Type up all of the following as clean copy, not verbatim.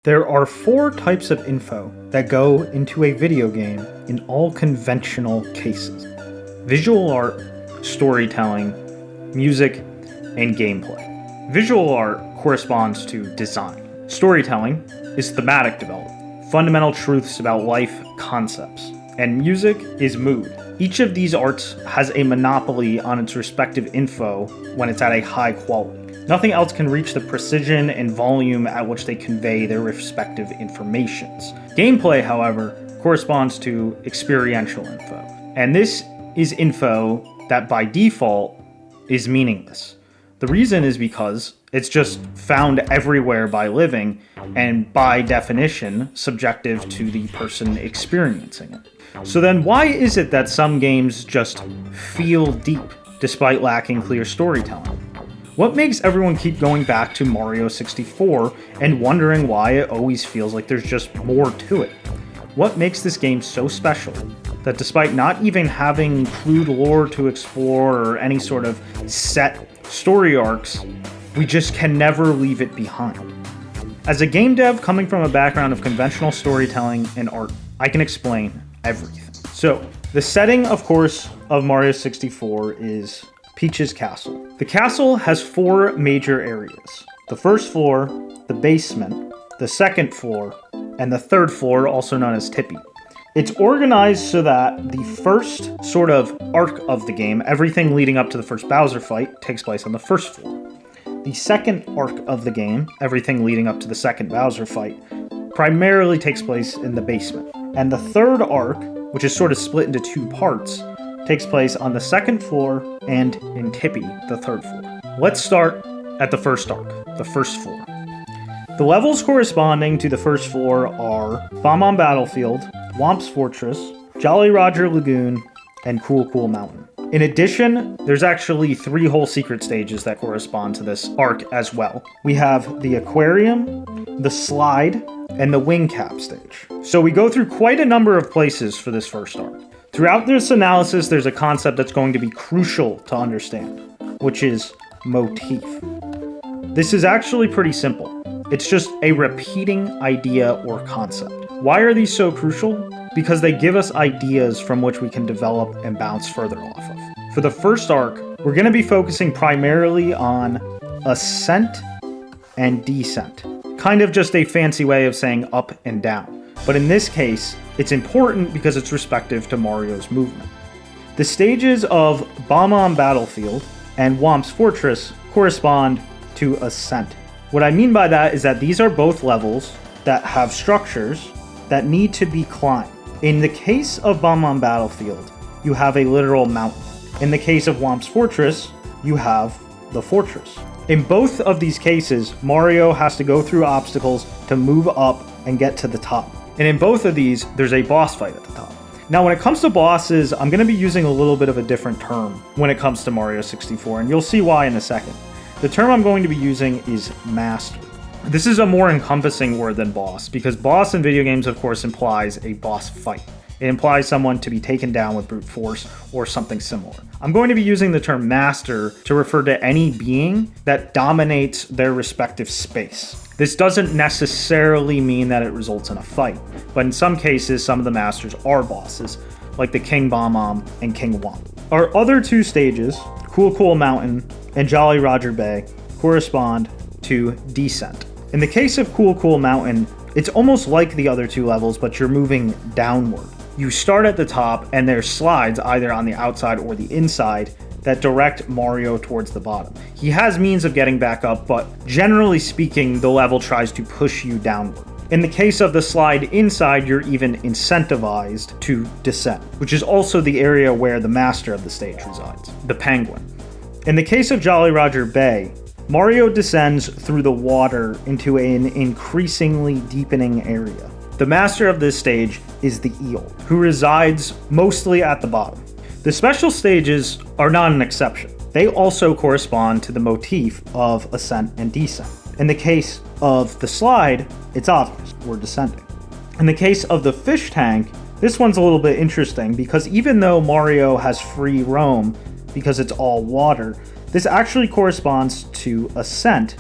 There are 4 types of info that go into a video game in all conventional cases: visual art, storytelling, music, and gameplay. Visual art corresponds to design. Storytelling is thematic development, fundamental truths about life concepts, and music is mood. Each of these arts has a monopoly on its respective info when it's at a high quality. Nothing else can reach the precision and volume at which they convey their respective informations. Gameplay, however, corresponds to experiential info. And this is info that by default is meaningless. The reason is because it's just found everywhere by living and by definition subjective to the person experiencing it. So then why is it that some games just feel deep despite lacking clear storytelling? What makes everyone keep going back to Mario 64 and wondering why it always feels like there's just more to it? What makes this game so special that despite not even having clued lore to explore or any sort of set story arcs, we just can never leave it behind? As a game dev coming from a background of conventional storytelling and art, I can explain everything. So, the setting, of course, of Mario 64 is Peach's castle. The castle has 4 major areas: the first floor, the basement, the second floor, and the third floor, also known as Tippy. It's organized so that the first sort of arc of the game, everything leading up to the first Bowser fight, takes place on the first floor. The second arc of the game, everything leading up to the second Bowser fight, primarily takes place in the basement. And the third arc, which is sort of split into 2 parts, takes place on the second floor and in Tippy, the third floor. Let's start at the first arc, the first floor. The levels corresponding to the first floor are Bomb-On Battlefield, Whomp's Fortress, Jolly Roger Lagoon, and Cool Mountain. In addition, there's actually 3 whole secret stages that correspond to this arc as well. We have the aquarium, the slide, and the wing cap stage. So we go through quite a number of places for this first arc. Throughout this analysis, there's a concept that's going to be crucial to understand, which is motif. This is actually pretty simple. It's just a repeating idea or concept. Why are these so crucial? Because they give us ideas from which we can develop and bounce further off of. For the first arc, we're going to be focusing primarily on ascent and descent. Kind of just a fancy way of saying up and down. But in this case, it's important because it's respective to Mario's movement. The stages of Bomb-On Battlefield and Whomp's Fortress correspond to ascent. What I mean by that is that these are both levels that have structures that need to be climbed. In the case of Bomb-On Battlefield, you have a literal mountain. In the case of Whomp's Fortress, you have the fortress. In both of these cases, Mario has to go through obstacles to move up and get to the top. And in both of these, there's a boss fight at the top. Now, when it comes to bosses, I'm going to be using a little bit of a different term when it comes to Mario 64, and you'll see why in a second. The term I'm going to be using is master. This is a more encompassing word than boss, because boss in video games, of course, implies a boss fight. It implies someone to be taken down with brute force or something similar. I'm going to be using the term master to refer to any being that dominates their respective space. This doesn't necessarily mean that it results in a fight, but in some cases, some of the masters are bosses, like the King Bomb-On and King Whomp. Our other 2 stages, Cool Mountain and Jolly Roger Bay, correspond to descent. In the case of Cool Mountain, it's almost like the other 2 levels, but you're moving downward. You start at the top, and there's slides either on the outside or the inside that direct Mario towards the bottom. He has means of getting back up, but generally speaking, the level tries to push you downward. In the case of the slide inside, you're even incentivized to descend, which is also the area where the master of the stage resides, the penguin. In the case of Jolly Roger Bay, Mario descends through the water into an increasingly deepening area. The master of this stage is the eel, who resides mostly at the bottom. The special stages are not an exception. They also correspond to the motif of ascent and descent. In the case of the slide, it's obvious, we're descending. In the case of the fish tank, this one's a little bit interesting because even though Mario has free roam because it's all water, this actually corresponds to ascent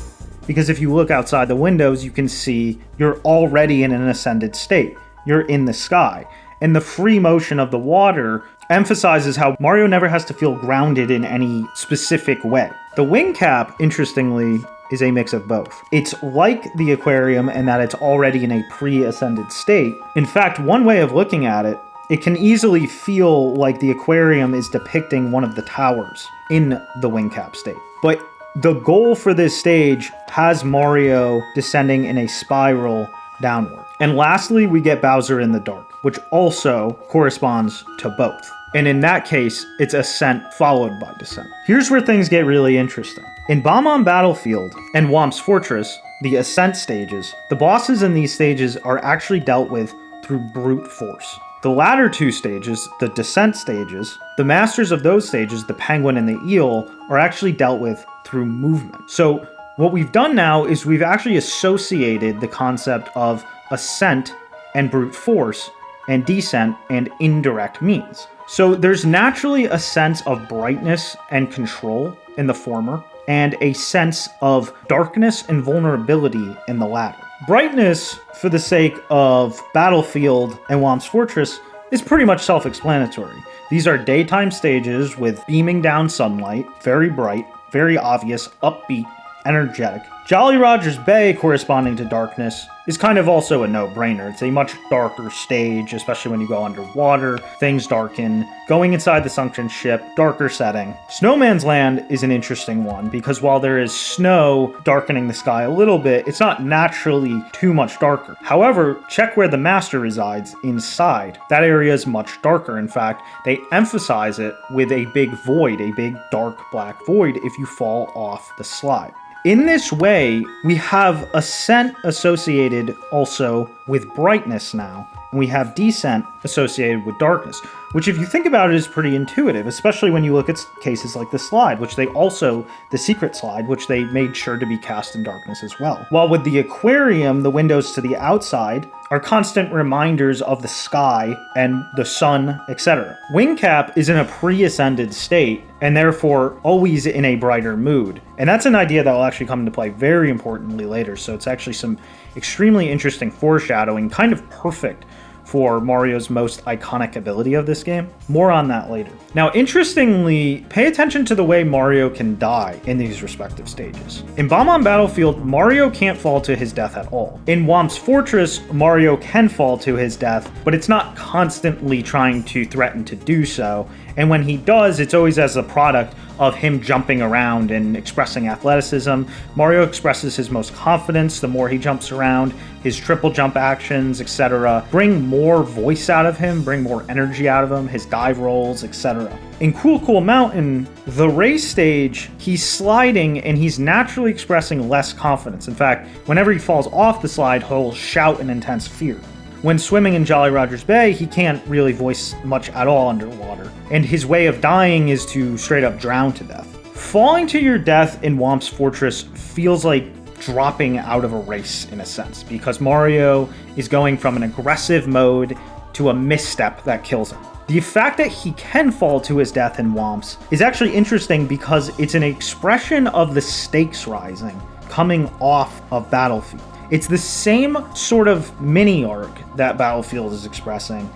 because if you look outside the windows, you can see you're already in an ascended state. You're in the sky. And the free motion of the water emphasizes how Mario never has to feel grounded in any specific way. The wing cap, interestingly, is a mix of both. It's like the aquarium in that it's already in a pre-ascended state. In fact, one way of looking at it, it can easily feel like the aquarium is depicting one of the towers in the wing cap state. But the goal for this stage has Mario descending in a spiral downward. And lastly, we get Bowser in the dark, which also corresponds to both. And in that case, it's ascent followed by descent. Here's where things get really interesting. In Bomb-On Battlefield and Whomp's Fortress, the ascent stages, the bosses in these stages are actually dealt with through brute force. The latter two stages, the descent stages, the masters of those stages, the penguin and the eel, are actually dealt with through movement. So what we've done now is we've actually associated the concept of ascent and brute force and descent and indirect means. So there's naturally a sense of brightness and control in the former, and a sense of darkness and vulnerability in the latter. Brightness, for the sake of Battlefield and Whomp's Fortress, is pretty much self-explanatory. These are daytime stages with beaming down sunlight, very bright, very obvious, upbeat, energetic. Jolly Roger's Bay, corresponding to darkness, is kind of also a no-brainer. It's a much darker stage, especially when you go underwater, things darken. Going inside the sunken ship, darker setting. Snowman's Land is an interesting one, because while there is snow darkening the sky a little bit, it's not naturally too much darker. However, check where the master resides, inside. That area is much darker. In fact, they emphasize it with a big void, a big dark black void if you fall off the slide. In this way, we have ascent associated also with brightness now, and we have descent associated with darkness, which if you think about it is pretty intuitive, especially when you look at cases like the slide, which they also, the secret slide, which they made sure to be cast in darkness as well. While with the aquarium, the windows to the outside are constant reminders of the sky and the sun, etc. Wing cap is in a pre-ascended state, and therefore always in a brighter mood. And that's an idea that will actually come into play very importantly later, so it's actually some extremely interesting foreshadowing, kind of perfect for Mario's most iconic ability of this game. More on that later. Now, interestingly, pay attention to the way Mario can die in these respective stages. In Bomb-On Battlefield, Mario can't fall to his death at all. In Whomp's Fortress, Mario can fall to his death, but it's not constantly trying to threaten to do so. And when he does, it's always as a product of him jumping around and expressing athleticism. Mario expresses his most confidence the more he jumps around. His triple jump actions, etc. bring more voice out of him, bring more energy out of him, his dive rolls, etc. In Cool Cool Mountain, the race stage, he's sliding and he's naturally expressing less confidence. In fact, whenever he falls off the slide, he'll shout in intense fear. When swimming in Jolly Roger's Bay, he can't really voice much at all underwater, and his way of dying is to straight up drown to death. Falling to your death in Whomp's Fortress feels like dropping out of a race in a sense, because Mario is going from an aggressive mode to a misstep that kills him. The fact that he can fall to his death in Whomp's is actually interesting because it's an expression of the stakes rising coming off of Battlefield. It's the same sort of mini arc that Battlefield is expressing,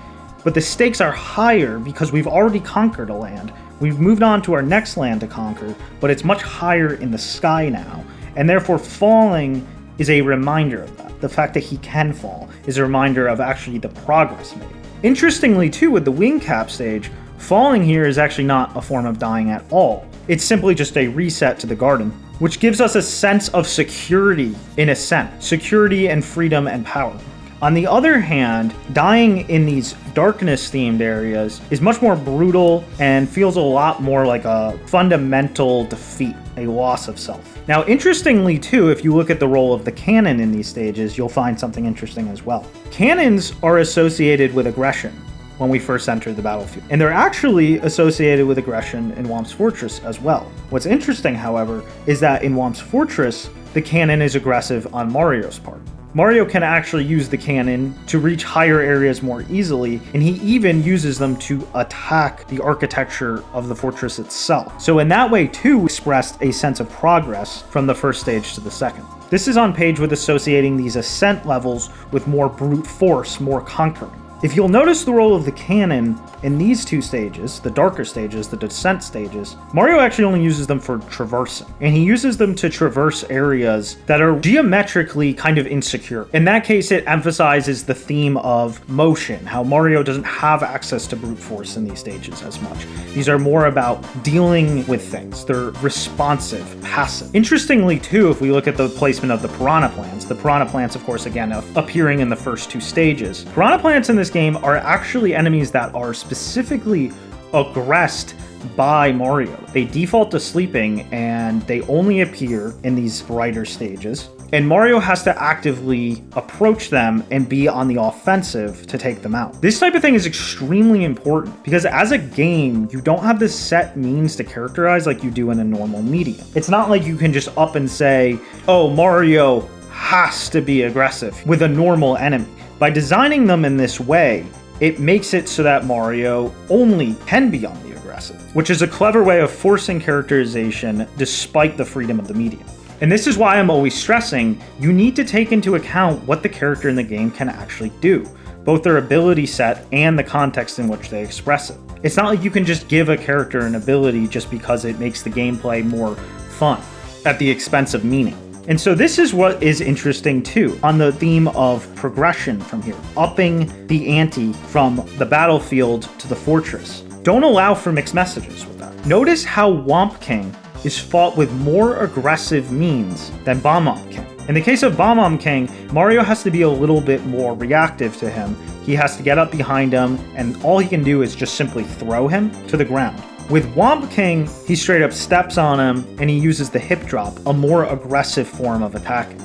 but the stakes are higher because we've already conquered a land. We've moved on to our next land to conquer, but it's much higher in the sky now, and therefore falling is a reminder of that. The fact that he can fall is a reminder of actually the progress made. Interestingly too, with the wing cap stage, falling here is actually not a form of dying at all. It's simply just a reset to the garden, which gives us a sense of security in ascent, security and freedom and power. On the other hand, dying in these darkness-themed areas is much more brutal and feels a lot more like a fundamental defeat, a loss of self. Now, interestingly too, if you look at the role of the cannon in these stages, you'll find something interesting as well. Cannons are associated with aggression when we first enter the battlefield, and they're actually associated with aggression in Whomp's Fortress as well. What's interesting, however, is that in Whomp's Fortress, the cannon is aggressive on Mario's part. Mario can actually use the cannon to reach higher areas more easily, and he even uses them to attack the architecture of the fortress itself. So in that way too, expressed a sense of progress from the first stage to the second. This is on page with associating these ascent levels with more brute force, more conquering. If you'll notice the role of the cannon in these two stages, the darker stages, the descent stages, Mario actually only uses them for traversing. And he uses them to traverse areas that are geometrically kind of insecure. In that case, it emphasizes the theme of motion, how Mario doesn't have access to brute force in these stages as much. These are more about dealing with things. They're responsive, passive. Interestingly, too, if we look at the placement of the piranha plants, of course, again, appearing in the first two stages. Piranha plants in this game are actually enemies that are specifically aggressed by Mario. They default to sleeping and they only appear in these brighter stages. And Mario has to actively approach them and be on the offensive to take them out. This type of thing is extremely important because as a game, you don't have this set means to characterize like you do in a normal medium. It's not like you can just up and say, oh, Mario has to be aggressive with a normal enemy. By designing them in this way, it makes it so that Mario only can be on the aggressive, which is a clever way of forcing characterization despite the freedom of the medium. And this is why I'm always stressing, you need to take into account what the character in the game can actually do, both their ability set and the context in which they express it. It's not like you can just give a character an ability just because it makes the gameplay more fun at the expense of meaning. And so this is what is interesting too, on the theme of progression from here, upping the ante from the battlefield to the fortress. Don't allow for mixed messages with that. Notice how Womp King is fought with more aggressive means than Bomb-Omb King. In the case of Bomb-Omb King, Mario has to be a little bit more reactive to him. He has to get up behind him, and all he can do is just simply throw him to the ground. With Womp King, he straight up steps on him and he uses the hip drop, a more aggressive form of attacking.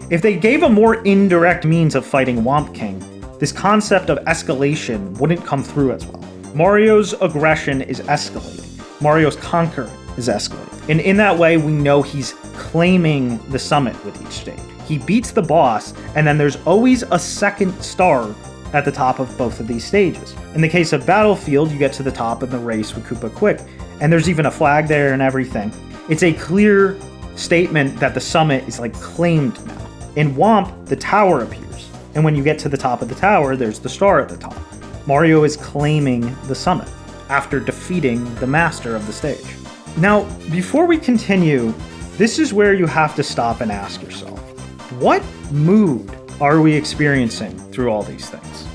If they gave a more indirect means of fighting Womp King, this concept of escalation wouldn't come through as well. Mario's aggression is escalating. Mario's conquering is escalating. And in that way, we know he's claiming the summit with each stage. He beats the boss, and then there's always a second star at the top of both of these stages. In the case of Battlefield, you get to the top in the race with Koopa Quick, and there's even a flag there and everything. It's a clear statement that the summit is like claimed now. In Womp, the tower appears, and when you get to the top of the tower, there's the star at the top. Mario is claiming the summit after defeating the master of the stage. Now, before we continue, this is where you have to stop and ask yourself, what mood are we experiencing through all these things?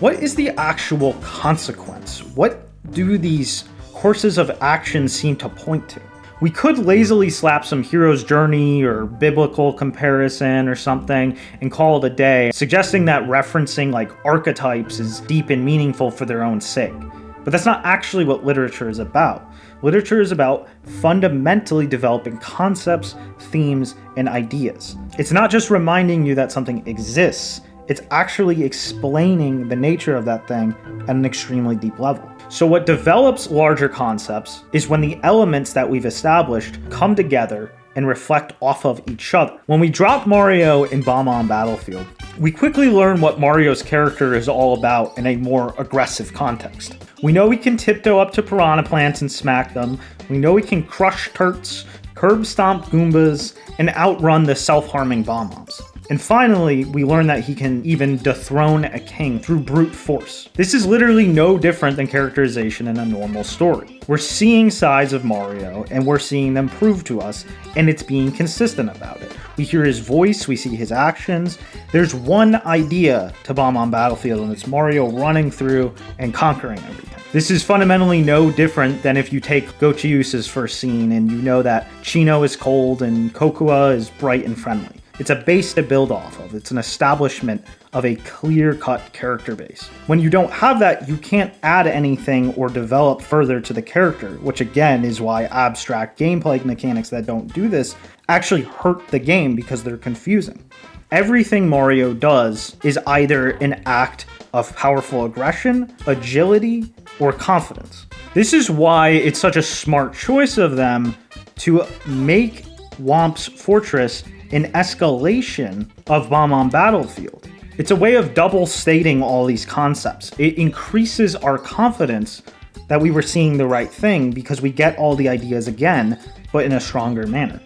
What is the actual consequence? What do these courses of action seem to point to? We could lazily slap some hero's journey or biblical comparison or something and call it a day, suggesting that referencing like archetypes is deep and meaningful for their own sake. But that's not actually what literature is about. Literature is about fundamentally developing concepts, themes, and ideas. It's not just reminding you that something exists, it's actually explaining the nature of that thing at an extremely deep level. So what develops larger concepts is when the elements that we've established come together and reflect off of each other. When we drop Mario in Bomb-Omb Battlefield, we quickly learn what Mario's character is all about in a more aggressive context. We know we can tiptoe up to piranha plants and smack them. We know we can crush turts, curb stomp Goombas, and outrun the self-harming Bomb-Ombs. And finally, we learn that he can even dethrone a king through brute force. This is literally no different than characterization in a normal story. We're seeing sides of Mario, and we're seeing them prove to us, and it's being consistent about it. We hear his voice, we see his actions. There's one idea to Bomb-Omb Battlefield, and it's Mario running through and conquering everything. This is fundamentally no different than if you take Gochiusa's first scene and you know that Chino is cold and Kokua is bright and friendly. It's a base to build off of. It's an establishment of a clear-cut character base. When you don't have that, you can't add anything or develop further to the character, which again is why abstract gameplay mechanics that don't do this actually hurt the game because they're confusing. Everything Mario does is either an act of powerful aggression, agility, or confidence. This is why it's such a smart choice of them to make Womp's Fortress an escalation of Bomb-Omb Battlefield. It's a way of double stating all these concepts. It increases our confidence that we were seeing the right thing because we get all the ideas again, but in a stronger manner.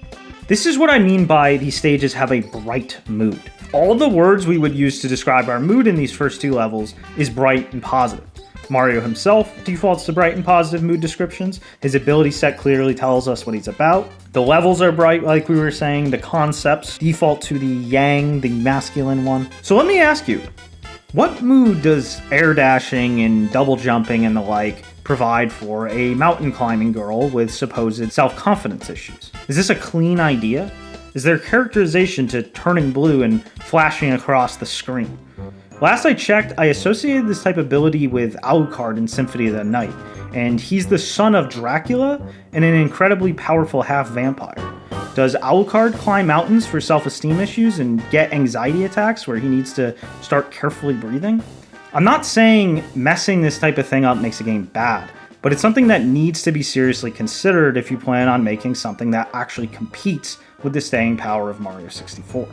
This is what I mean by these stages have a bright mood. All the words we would use to describe our mood in these first 2 levels is bright and positive. Mario himself defaults to bright and positive mood descriptions. His ability set clearly tells us what he's about. The levels are bright, like we were saying. The concepts default to the yang, the masculine one. So let me ask you, what mood does air dashing and double jumping and the like provide for a mountain climbing girl with supposed self-confidence issues? Is this a clean idea? Is there characterization to turning blue and flashing across the screen? Last I checked, I associated this type of ability with Alucard in Symphony of the Night, and he's the son of Dracula and an incredibly powerful half-vampire. Does Alucard climb mountains for self-esteem issues and get anxiety attacks where he needs to start carefully breathing? I'm not saying messing this type of thing up makes a game bad, but it's something that needs to be seriously considered if you plan on making something that actually competes with the staying power of Mario 64.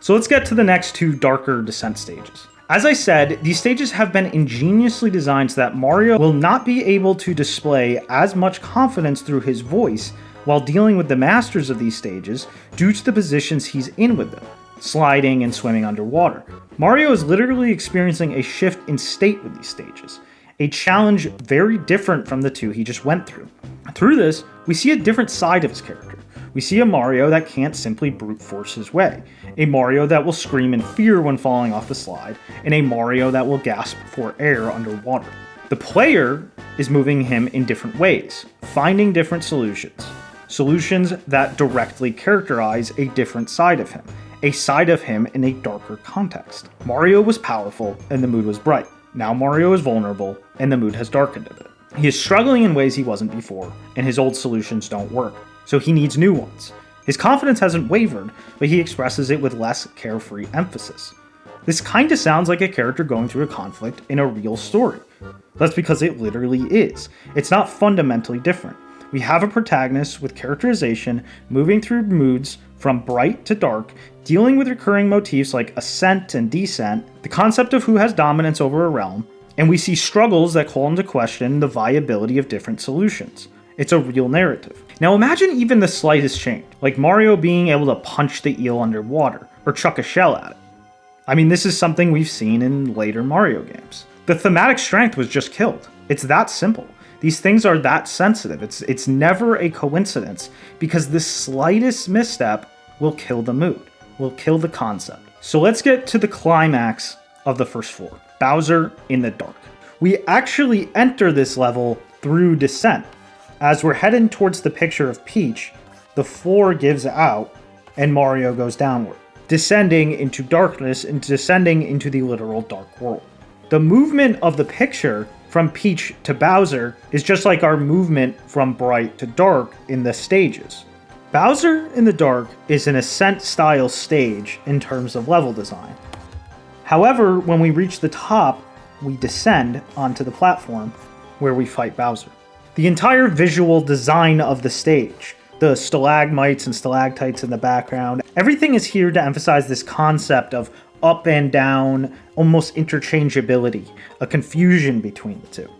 So let's get to the next 2 darker descent stages. As I said, these stages have been ingeniously designed so that Mario will not be able to display as much confidence through his voice while dealing with the masters of these stages due to the positions he's in with them, sliding and swimming underwater. Mario is literally experiencing a shift in state with these stages, a challenge very different from the 2 he just went through. Through this, we see a different side of his character. We see a Mario that can't simply brute force his way, a Mario that will scream in fear when falling off the slide, and a Mario that will gasp for air underwater. The player is moving him in different ways, finding different solutions that directly characterize a different side of him, a side of him in a darker context. Mario was powerful and the mood was bright. Now Mario is vulnerable and the mood has darkened a bit. He is struggling in ways he wasn't before, and his old solutions don't work, so he needs new ones. His confidence hasn't wavered, but he expresses it with less carefree emphasis. This kinda sounds like a character going through a conflict in a real story. That's because it literally is. It's not fundamentally different. We have a protagonist with characterization moving through moods from bright to dark, dealing with recurring motifs like ascent and descent, the concept of who has dominance over a realm, and we see struggles that call into question the viability of different solutions. It's a real narrative. Now imagine even the slightest change, like Mario being able to punch the eel underwater, or chuck a shell at it. I mean, this is something we've seen in later Mario games. The thematic strength was just killed. It's that simple. These things are that sensitive. It's never a coincidence, because the slightest misstep will kill the mood, will kill the concept. So let's get to the climax of the first floor, Bowser in the dark. We actually enter this level through descent. As we're heading towards the picture of Peach, the floor gives out and Mario goes downward, descending into darkness and descending into the literal dark world. The movement of the picture from Peach to Bowser is just like our movement from bright to dark in the stages. Bowser in the Dark is an Ascent-style stage in terms of level design. However, when we reach the top, we descend onto the platform where we fight Bowser. The entire visual design of the stage, the stalagmites and stalactites in the background, everything is here to emphasize this concept of up and down, almost interchangeability, a confusion between the two.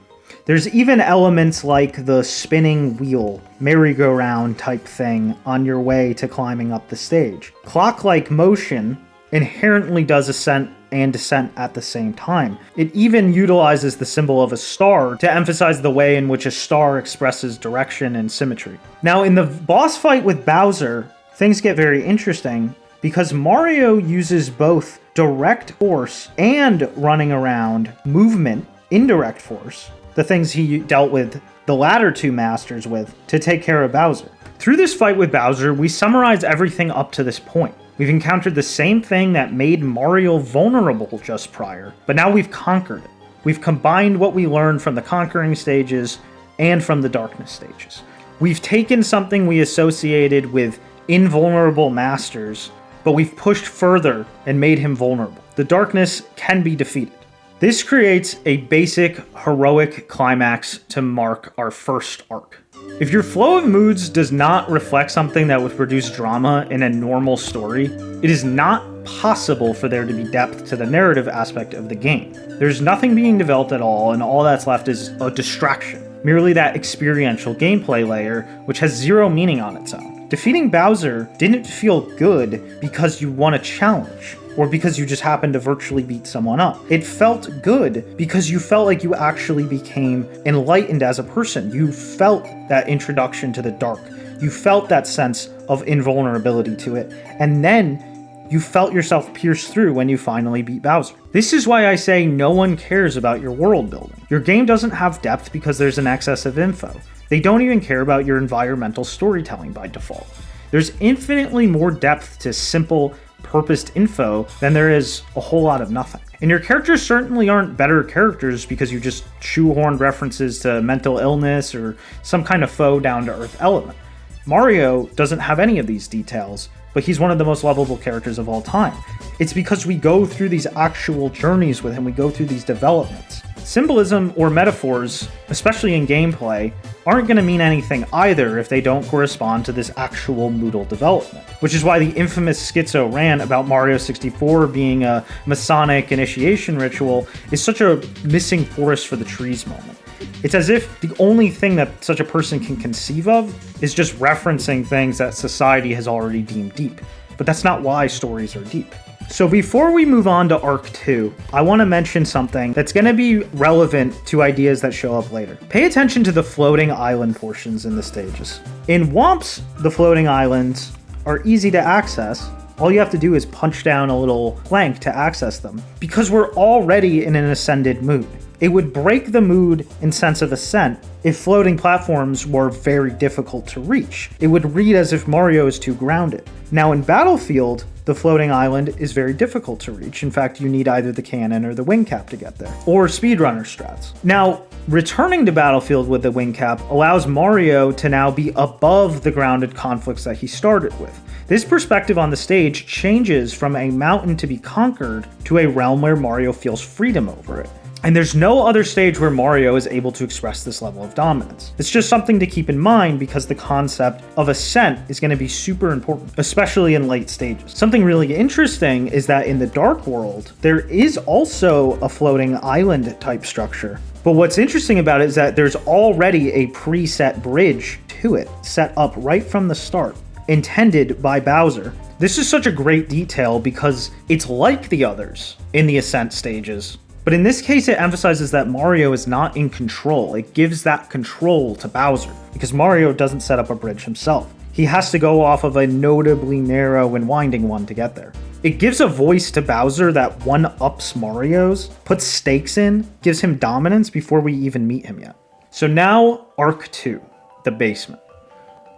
There's even elements like the spinning wheel, merry-go-round type thing on your way to climbing up the stage. Clock-like motion inherently does ascent and descent at the same time. It even utilizes the symbol of a star to emphasize the way in which a star expresses direction and symmetry. Now, in the boss fight with Bowser, things get very interesting because Mario uses both direct force and running around movement, indirect force, the things he dealt with the latter two masters with, to take care of Bowser. Through this fight with Bowser, we summarize everything up to this point. We've encountered the same thing that made Mario vulnerable just prior, but now we've conquered it. We've combined what we learned from the conquering stages and from the darkness stages. We've taken something we associated with invulnerable masters, but we've pushed further and made him vulnerable. The darkness can be defeated. This creates a basic heroic climax to mark our first arc. If your flow of moods does not reflect something that would produce drama in a normal story, it is not possible for there to be depth to the narrative aspect of the game. There's nothing being developed at all, and all that's left is a distraction. Merely that experiential gameplay layer, which has zero meaning on its own. Defeating Bowser didn't feel good because you won a challenge, or because you just happened to virtually beat someone up. It felt good because you felt like you actually became enlightened as a person. You felt that introduction to the dark. You felt that sense of invulnerability to it. And then you felt yourself pierced through when you finally beat Bowser. This is why I say no one cares about your world building. Your game doesn't have depth because there's an excess of info. They don't even care about your environmental storytelling by default. There's infinitely more depth to simple, purposed info than there is a whole lot of nothing. And your characters certainly aren't better characters because you just shoehorned references to mental illness or some kind of faux down-to-earth element. Mario doesn't have any of these details, but he's one of the most lovable characters of all time. It's because we go through these actual journeys with him, we go through these developments. Symbolism or metaphors, especially in gameplay, aren't going to mean anything either if they don't correspond to this actual Moodle development. Which is why the infamous Schizo rant about Mario 64 being a Masonic initiation ritual is such a missing forest for the trees moment. It's as if the only thing that such a person can conceive of is just referencing things that society has already deemed deep. But that's not why stories are deep. So before we move on to Arc 2, I want to mention something that's going to be relevant to ideas that show up later. Pay attention to the floating island portions in the stages. In Whomps, the floating islands are easy to access. All you have to do is punch down a little plank to access them, because we're already in an ascended mood. It would break the mood and sense of ascent if floating platforms were very difficult to reach. It would read as if Mario is too grounded. Now in Battlefield, the floating island is very difficult to reach. In fact, you need either the cannon or the wing cap to get there, or speedrunner strats. Now, returning to Battlefield with the wing cap allows Mario to now be above the grounded conflicts that he started with. This perspective on the stage changes from a mountain to be conquered to a realm where Mario feels freedom over it. And there's no other stage where Mario is able to express this level of dominance. It's just something to keep in mind because the concept of ascent is going to be super important, especially in late stages. Something really interesting is that in the Dark World, there is also a floating island type structure. But what's interesting about it is that there's already a preset bridge to it, set up right from the start, intended by Bowser. This is such a great detail because it's like the others in the ascent stages. But in this case, it emphasizes that Mario is not in control. It gives that control to Bowser, because Mario doesn't set up a bridge himself. He has to go off of a notably narrow and winding one to get there. It gives a voice to Bowser that one-ups Mario's, puts stakes in, gives him dominance before we even meet him yet. So now, Arc 2, the basement.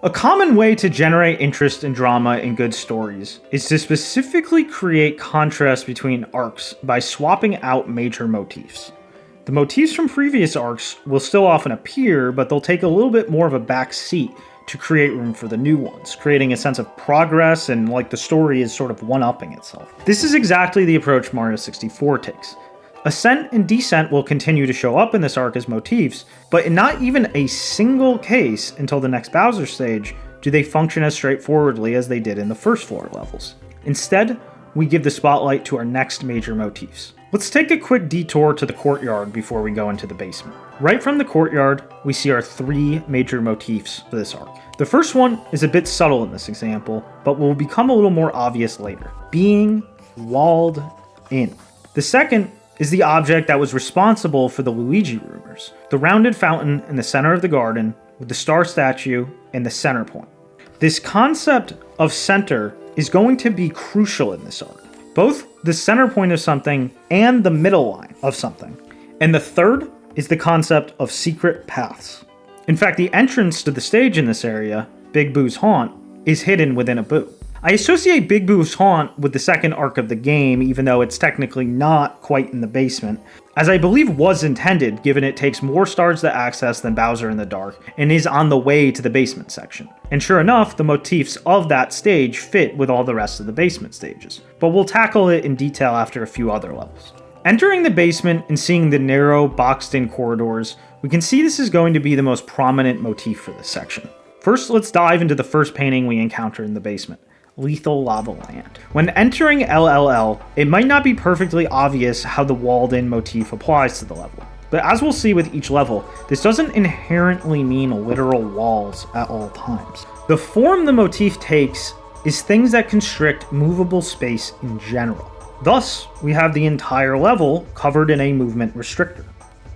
A common way to generate interest and drama in good stories is to specifically create contrast between arcs by swapping out major motifs. The motifs from previous arcs will still often appear, but they'll take a little bit more of a back seat to create room for the new ones, creating a sense of progress and like the story is sort of one-upping itself. This is exactly the approach Mario 64 takes. Ascent and descent will continue to show up in this arc as motifs, but in not even a single case until the next Bowser stage do they function as straightforwardly as they did in the first floor levels. Instead, we give the spotlight to our next major motifs. Let's take a quick detour to the courtyard before we go into the basement. Right from the courtyard, we see our three major motifs for this arc. The first one is a bit subtle in this example, but will become a little more obvious later. Being walled in. The second is the object that was responsible for the Luigi rumors. The rounded fountain in the center of the garden with the star statue in the center point. This concept of center is going to be crucial in this arc. Both the center point of something and the middle line of something. And the third is the concept of secret paths. In fact, the entrance to the stage in this area, Big Boo's Haunt, is hidden within a boo. I associate Big Boo's Haunt with the second arc of the game, even though it's technically not quite in the basement, as I believe was intended, given it takes more stars to access than Bowser in the Dark, and is on the way to the basement section. And sure enough, the motifs of that stage fit with all the rest of the basement stages, but we'll tackle it in detail after a few other levels. Entering the basement and seeing the narrow, boxed-in corridors, we can see this is going to be the most prominent motif for this section. First, let's dive into the first painting we encounter in the basement. Lethal Lava Land. When entering LLL, it might not be perfectly obvious how the walled-in motif applies to the level, But as we'll see with each level, this doesn't inherently mean literal walls at all times. The form the motif takes is things that constrict movable space in general. Thus, we have the entire level covered in a movement restrictor,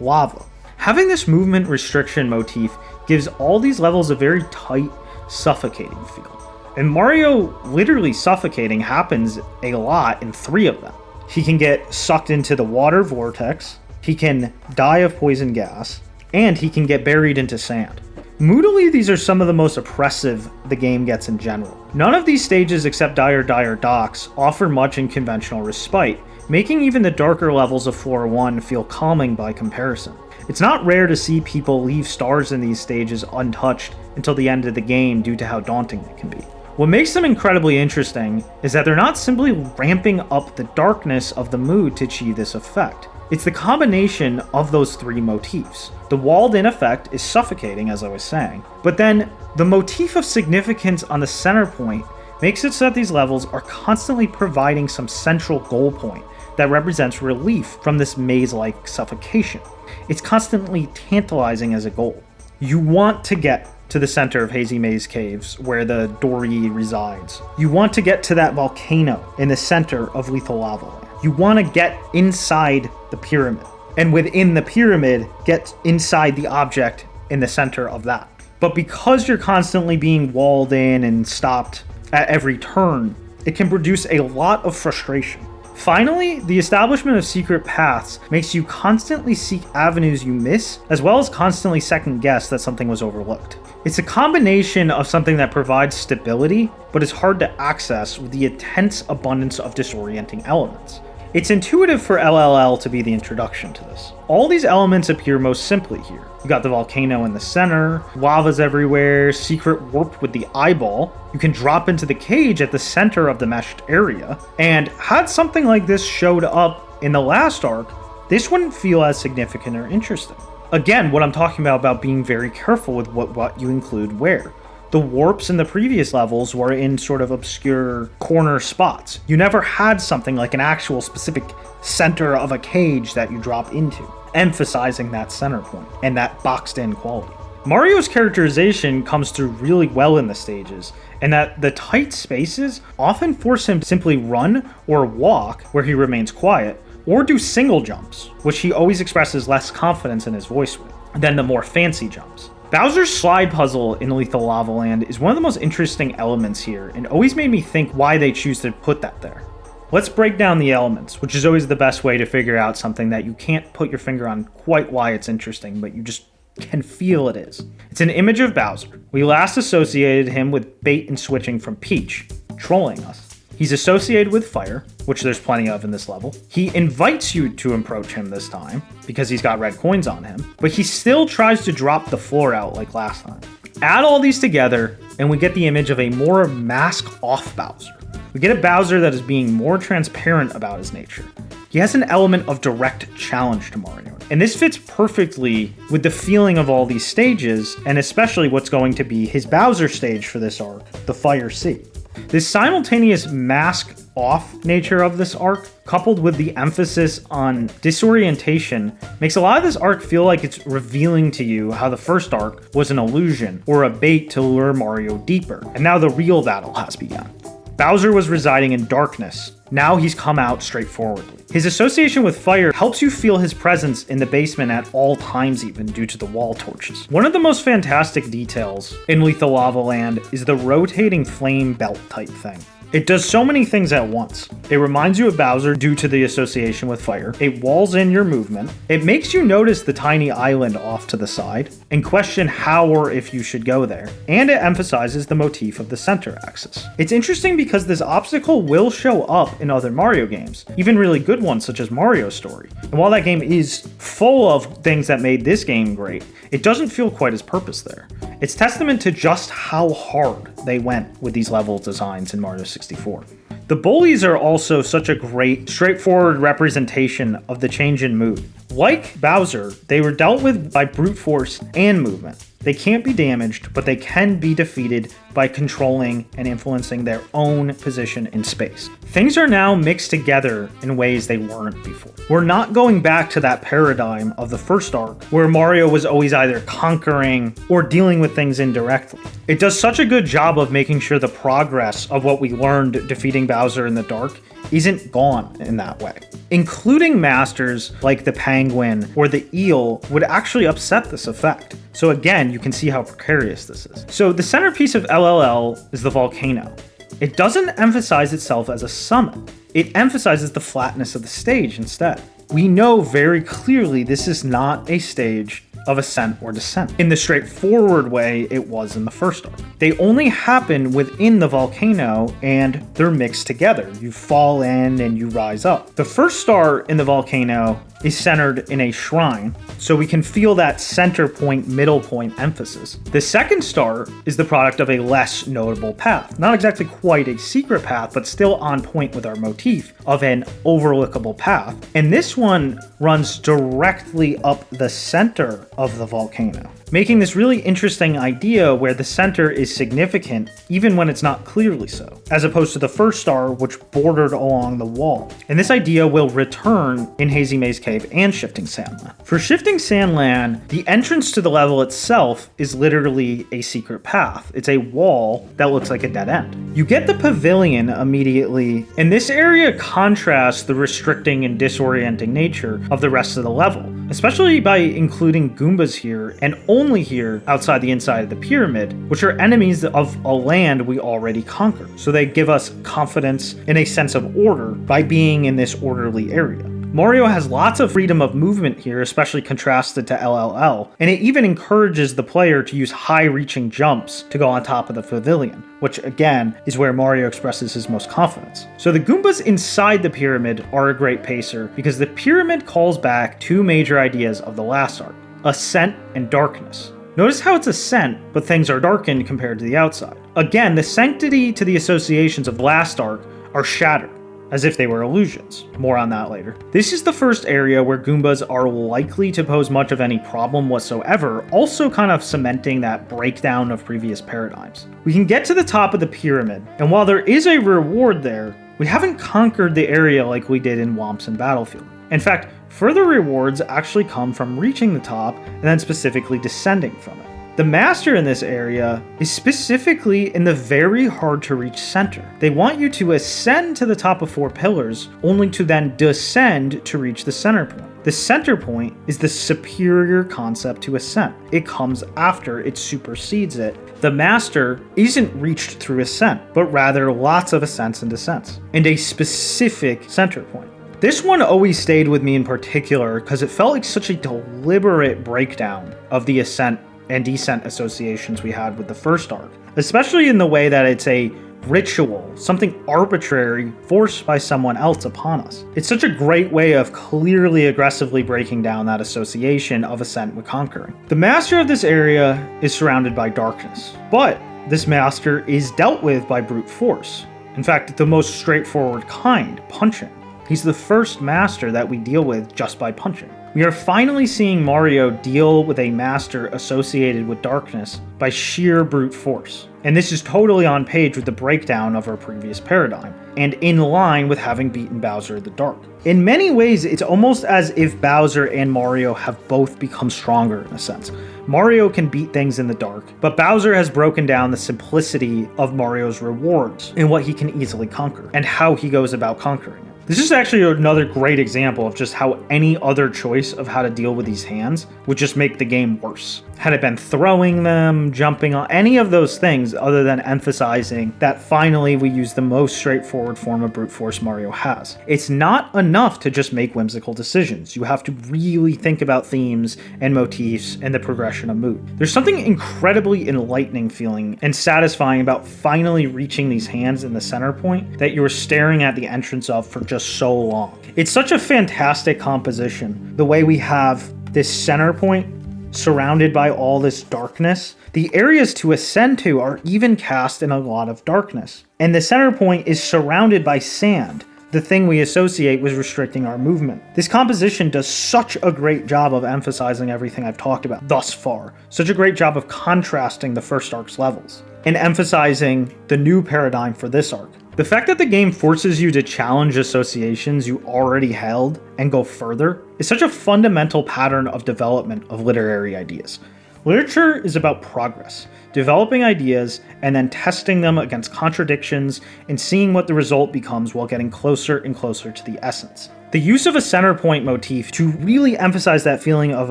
lava. Having this movement restriction motif gives all these levels a very tight, suffocating feel. And Mario literally suffocating happens a lot in 3 of them. He can get sucked into the water vortex, he can die of poison gas, and he can get buried into sand. Moodily, these are some of the most oppressive the game gets in general. None of these stages except Dire Docks offer much in conventional respite, making even the darker levels of Floor 1 feel calming by comparison. It's not rare to see people leave stars in these stages untouched until the end of the game due to how daunting it can be. What makes them incredibly interesting is that they're not simply ramping up the darkness of the mood to achieve this effect. It's the combination of those 3 motifs. The walled-in effect is suffocating, as I was saying, but then the motif of significance on the center point makes it so that these levels are constantly providing some central goal point that represents relief from this maze-like suffocation. It's constantly tantalizing as a goal. You want to get to the center of Hazy Maze Caves, where the Dory resides. You want to get to that volcano in the center of Lethal Lava Land. You want to get inside the pyramid, and within the pyramid, get inside the object in the center of that. But because you're constantly being walled in and stopped at every turn, it can produce a lot of frustration. Finally, the establishment of secret paths makes you constantly seek avenues you miss, as well as constantly second guess that something was overlooked. It's a combination of something that provides stability, but is hard to access with the intense abundance of disorienting elements. It's intuitive for LLL to be the introduction to this. All these elements appear most simply here. You got the volcano in the center, lava's everywhere, secret warp with the eyeball. You can drop into the cage at the center of the meshed area. And had something like this showed up in the last arc, this wouldn't feel as significant or interesting. Again, what I'm talking about being very careful with what you include where. The warps in the previous levels were in sort of obscure corner spots. You never had something like an actual specific center of a cage that you drop into, emphasizing that center point and that boxed in quality. Mario's characterization comes through really well in the stages, and that the tight spaces often force him to simply run or walk where he remains quiet, or do single jumps, which he always expresses less confidence in his voice with, than the more fancy jumps. Bowser's slide puzzle in Lethal Lava Land is one of the most interesting elements here, and always made me think why they choose to put that there. Let's break down the elements, which is always the best way to figure out something that you can't put your finger on quite why it's interesting, but you just can feel it is. It's an image of Bowser. We last associated him with bait and switching from Peach, trolling us. He's associated with fire, which there's plenty of in this level. He invites you to approach him this time, because he's got red coins on him, but he still tries to drop the floor out like last time. Add all these together, and we get the image of a more mask-off Bowser. We get a Bowser that is being more transparent about his nature. He has an element of direct challenge to Mario, and this fits perfectly with the feeling of all these stages, and especially what's going to be his Bowser stage for this arc, the Fire Sea. This simultaneous mask-off nature of this arc, coupled with the emphasis on disorientation, makes a lot of this arc feel like it's revealing to you how the first arc was an illusion or a bait to lure Mario deeper, and now the real battle has begun. Bowser was residing in darkness. Now he's come out straightforwardly. His association with fire helps you feel his presence in the basement at all times, even due to the wall torches. One of the most fantastic details in Lethal Lava Land is the rotating flame belt type thing. It does so many things at once. It reminds you of Bowser due to the association with fire. It walls in your movement. It makes you notice the tiny island off to the side and question how or if you should go there. And it emphasizes the motif of the center axis. It's interesting because this obstacle will show up in other Mario games, even really good ones such as Mario Story. And while that game is full of things that made this game great, it doesn't feel quite as purpose there. It's testament to just how hard they went with these level designs in Mario 64. The bullies are also such a great, straightforward representation of the change in mood. Like Bowser, they were dealt with by brute force and movement. They can't be damaged, but they can be defeated by controlling and influencing their own position in space. Things are now mixed together in ways they weren't before. We're not going back to that paradigm of the first arc, where Mario was always either conquering or dealing with things indirectly. It does such a good job of making sure the progress of what we learned defeating Bowser in the dark isn't gone in that way. Including masters like the penguin or the eel would actually upset this effect. So again, you can see how precarious this is. So the centerpiece of LLL is the volcano. It doesn't emphasize itself as a summit. It emphasizes the flatness of the stage instead. We know very clearly this is not a stage of ascent or descent in the straightforward way it was in the first arc. They only happen within the volcano and they're mixed together. You fall in and you rise up. The first star in the volcano is centered in a shrine, so we can feel that center point, middle point emphasis. The second star is the product of a less notable path. Not exactly quite a secret path, but still on point with our motif of an overlookable path. And this one runs directly up the center of the volcano, making this really interesting idea where the center is significant even when it's not clearly so, as opposed to the first star which bordered along the wall. And this idea will return in Hazy Maze Cave and Shifting Sandland. For Shifting Sandland, the entrance to the level itself is literally a secret path. It's a wall that looks like a dead end. You get the pavilion immediately, and this area contrasts the restricting and disorienting nature of the rest of the level, especially by including Goombas here and only here outside the inside of the pyramid, which are enemies of a land we already conquered. So they give us confidence and a sense of order by being in this orderly area. Mario has lots of freedom of movement here, especially contrasted to LLL, and it even encourages the player to use high-reaching jumps to go on top of the pavilion, which again is where Mario expresses his most confidence. So the Goombas inside the pyramid are a great pacer because the pyramid calls back two major ideas of the last arc: ascent and darkness. Notice how it's ascent, but things are darkened compared to the outside. Again, the sanctity to the associations of the last arc are shattered, as if they were illusions. More on that later. This is the first area where Goombas are likely to pose much of any problem whatsoever, also kind of cementing that breakdown of previous paradigms. We can get to the top of the pyramid, and while there is a reward there, we haven't conquered the area like we did in Whompson Battlefield. In fact, further rewards actually come from reaching the top and then specifically descending from it. The master in this area is specifically in the very hard to reach center. They want you to ascend to the top of 4 pillars, only to then descend to reach the center point. The center point is the superior concept to ascent. It comes after, it supersedes it. The master isn't reached through ascent, but rather lots of ascents and descents, and a specific center point. This one always stayed with me in particular because it felt like such a deliberate breakdown of the ascent and descent associations we had with the first arc, especially in the way that it's a ritual, something arbitrary forced by someone else upon us. It's such a great way of clearly aggressively breaking down that association of ascent with conquering. The master of this area is surrounded by darkness, but this master is dealt with by brute force. In fact, the most straightforward kind, punching. He's the first master that we deal with just by punching. We are finally seeing Mario deal with a master associated with darkness by sheer brute force. And this is totally on page with the breakdown of our previous paradigm, and in line with having beaten Bowser in the dark. In many ways, it's almost as if Bowser and Mario have both become stronger in a sense. Mario can beat things in the dark, but Bowser has broken down the simplicity of Mario's rewards and what he can easily conquer, and how he goes about conquering it. This is actually another great example of just how any other choice of how to deal with these hands would just make the game worse. Had it been throwing them, jumping on, any of those things other than emphasizing that finally we use the most straightforward form of brute force Mario has. It's not enough to just make whimsical decisions. You have to really think about themes and motifs and the progression of mood. There's something incredibly enlightening feeling and satisfying about finally reaching these hands in the center point that you were staring at the entrance of for just so long. It's such a fantastic composition, the way we have this center point surrounded by all this darkness. The areas to ascend to are even cast in a lot of darkness. And the center point is surrounded by sand, the thing we associate with restricting our movement. This composition does such a great job of emphasizing everything I've talked about thus far. Such a great job of contrasting the first arc's levels and emphasizing the new paradigm for this arc. The fact that the game forces you to challenge associations you already held and go further is such a fundamental pattern of development of literary ideas. Literature is about progress, developing ideas and then testing them against contradictions and seeing what the result becomes while getting closer and closer to the essence. The use of a center point motif to really emphasize that feeling of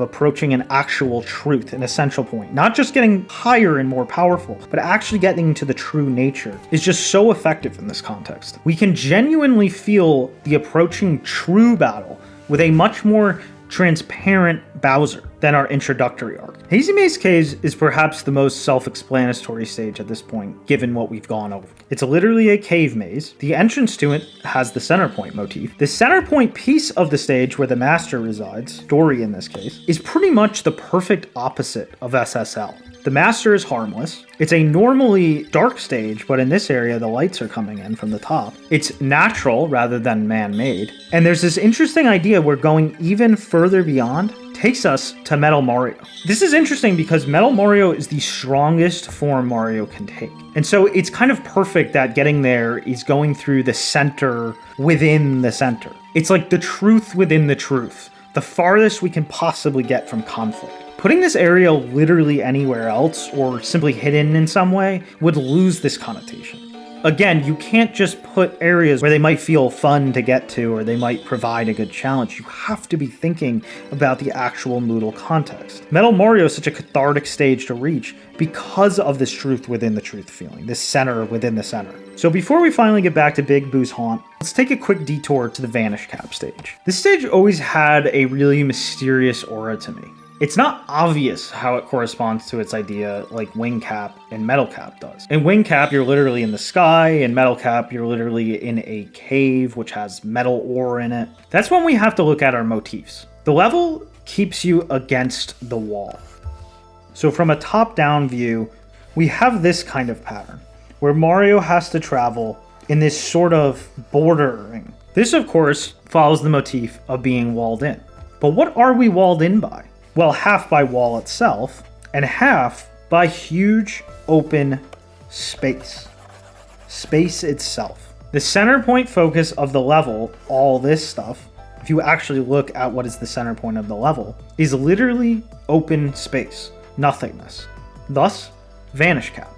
approaching an actual truth, an essential point, not just getting higher and more powerful, but actually getting to the true nature, is just so effective in this context. We can genuinely feel the approaching true battle with a much more transparent Bowser than our introductory arc. Hazy Maze Cave is perhaps the most self-explanatory stage at this point, given what we've gone over. It's literally a cave maze. The entrance to it has the center point motif. The center point piece of the stage where the master resides, Dory in this case, is pretty much the perfect opposite of SSL. The master is harmless. It's a normally dark stage, but in this area, the lights are coming in from the top. It's natural rather than man-made. And there's this interesting idea where going even further beyond takes us to Metal Mario. This is interesting because Metal Mario is the strongest form Mario can take. And so it's kind of perfect that getting there is going through the center within the center. It's like the truth within the truth, the farthest we can possibly get from conflict. Putting this area literally anywhere else, or simply hidden in some way, would lose this connotation. Again, you can't just put areas where they might feel fun to get to, or they might provide a good challenge. You have to be thinking about the actual Moodle context. Metal Mario is such a cathartic stage to reach because of this truth within the truth feeling, this center within the center. So before we finally get back to Big Boo's haunt, let's take a quick detour to the Vanish Cap stage. This stage always had a really mysterious aura to me. It's not obvious how it corresponds to its idea like Wing Cap and Metal Cap does. In Wing Cap, you're literally in the sky. In Metal Cap, you're literally in a cave which has metal ore in it. That's when we have to look at our motifs. The level keeps you against the wall. So from a top-down view, we have this kind of pattern where Mario has to travel in this sort of bordering. This, of course, follows the motif of being walled in. But what are we walled in by? Well, half by wall itself, and half by huge open space. Space itself. The center point focus of the level, all this stuff, if you actually look at what is the center point of the level, is literally open space, nothingness. Thus, Vanish Cap.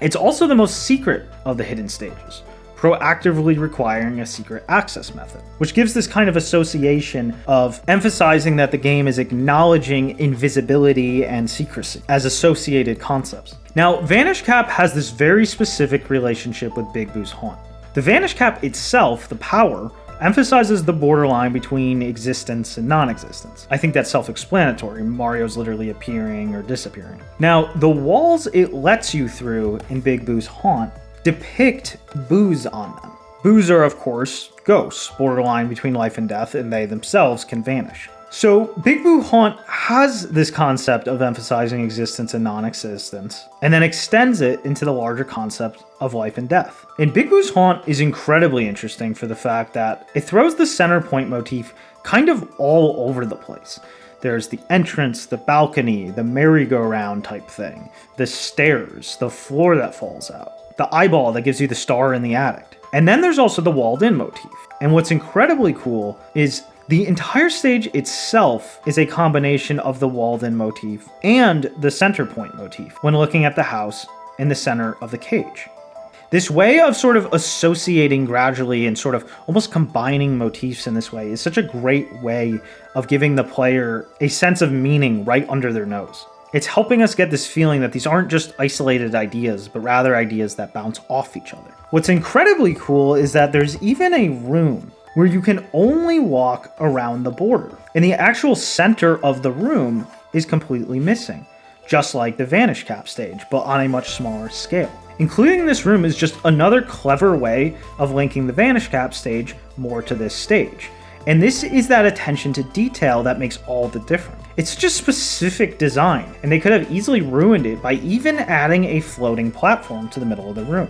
It's also the most secret of the hidden stages, proactively requiring a secret access method, which gives this kind of association of emphasizing that the game is acknowledging invisibility and secrecy as associated concepts. Now, Vanish Cap has this very specific relationship with Big Boo's haunt. The Vanish Cap itself, the power, emphasizes the borderline between existence and non-existence. I think that's self-explanatory. Mario's literally appearing or disappearing. Now, the walls it lets you through in Big Boo's haunt depict boos on them. Boos are, of course, ghosts, borderline between life and death, and they themselves can vanish. So Big Boo Haunt has this concept of emphasizing existence and non-existence, and then extends it into the larger concept of life and death. And Big Boo's Haunt is incredibly interesting for the fact that it throws the center point motif kind of all over the place. There's the entrance, the balcony, the merry-go-round type thing, the stairs, the floor that falls out, the eyeball that gives you the star in the attic. And then there's also the walled-in motif. And what's incredibly cool is the entire stage itself is a combination of the walled-in motif and the center point motif when looking at the house in the center of the cage. This way of sort of associating gradually and sort of almost combining motifs in this way is such a great way of giving the player a sense of meaning right under their nose. It's helping us get this feeling that these aren't just isolated ideas, but rather ideas that bounce off each other. What's incredibly cool is that there's even a room where you can only walk around the border, and the actual center of the room is completely missing, just like the Vanish Cap stage, but on a much smaller scale. Including this room is just another clever way of linking the Vanish Cap stage more to this stage. And this is that attention to detail that makes all the difference. It's just specific design, and they could have easily ruined it by even adding a floating platform to the middle of the room.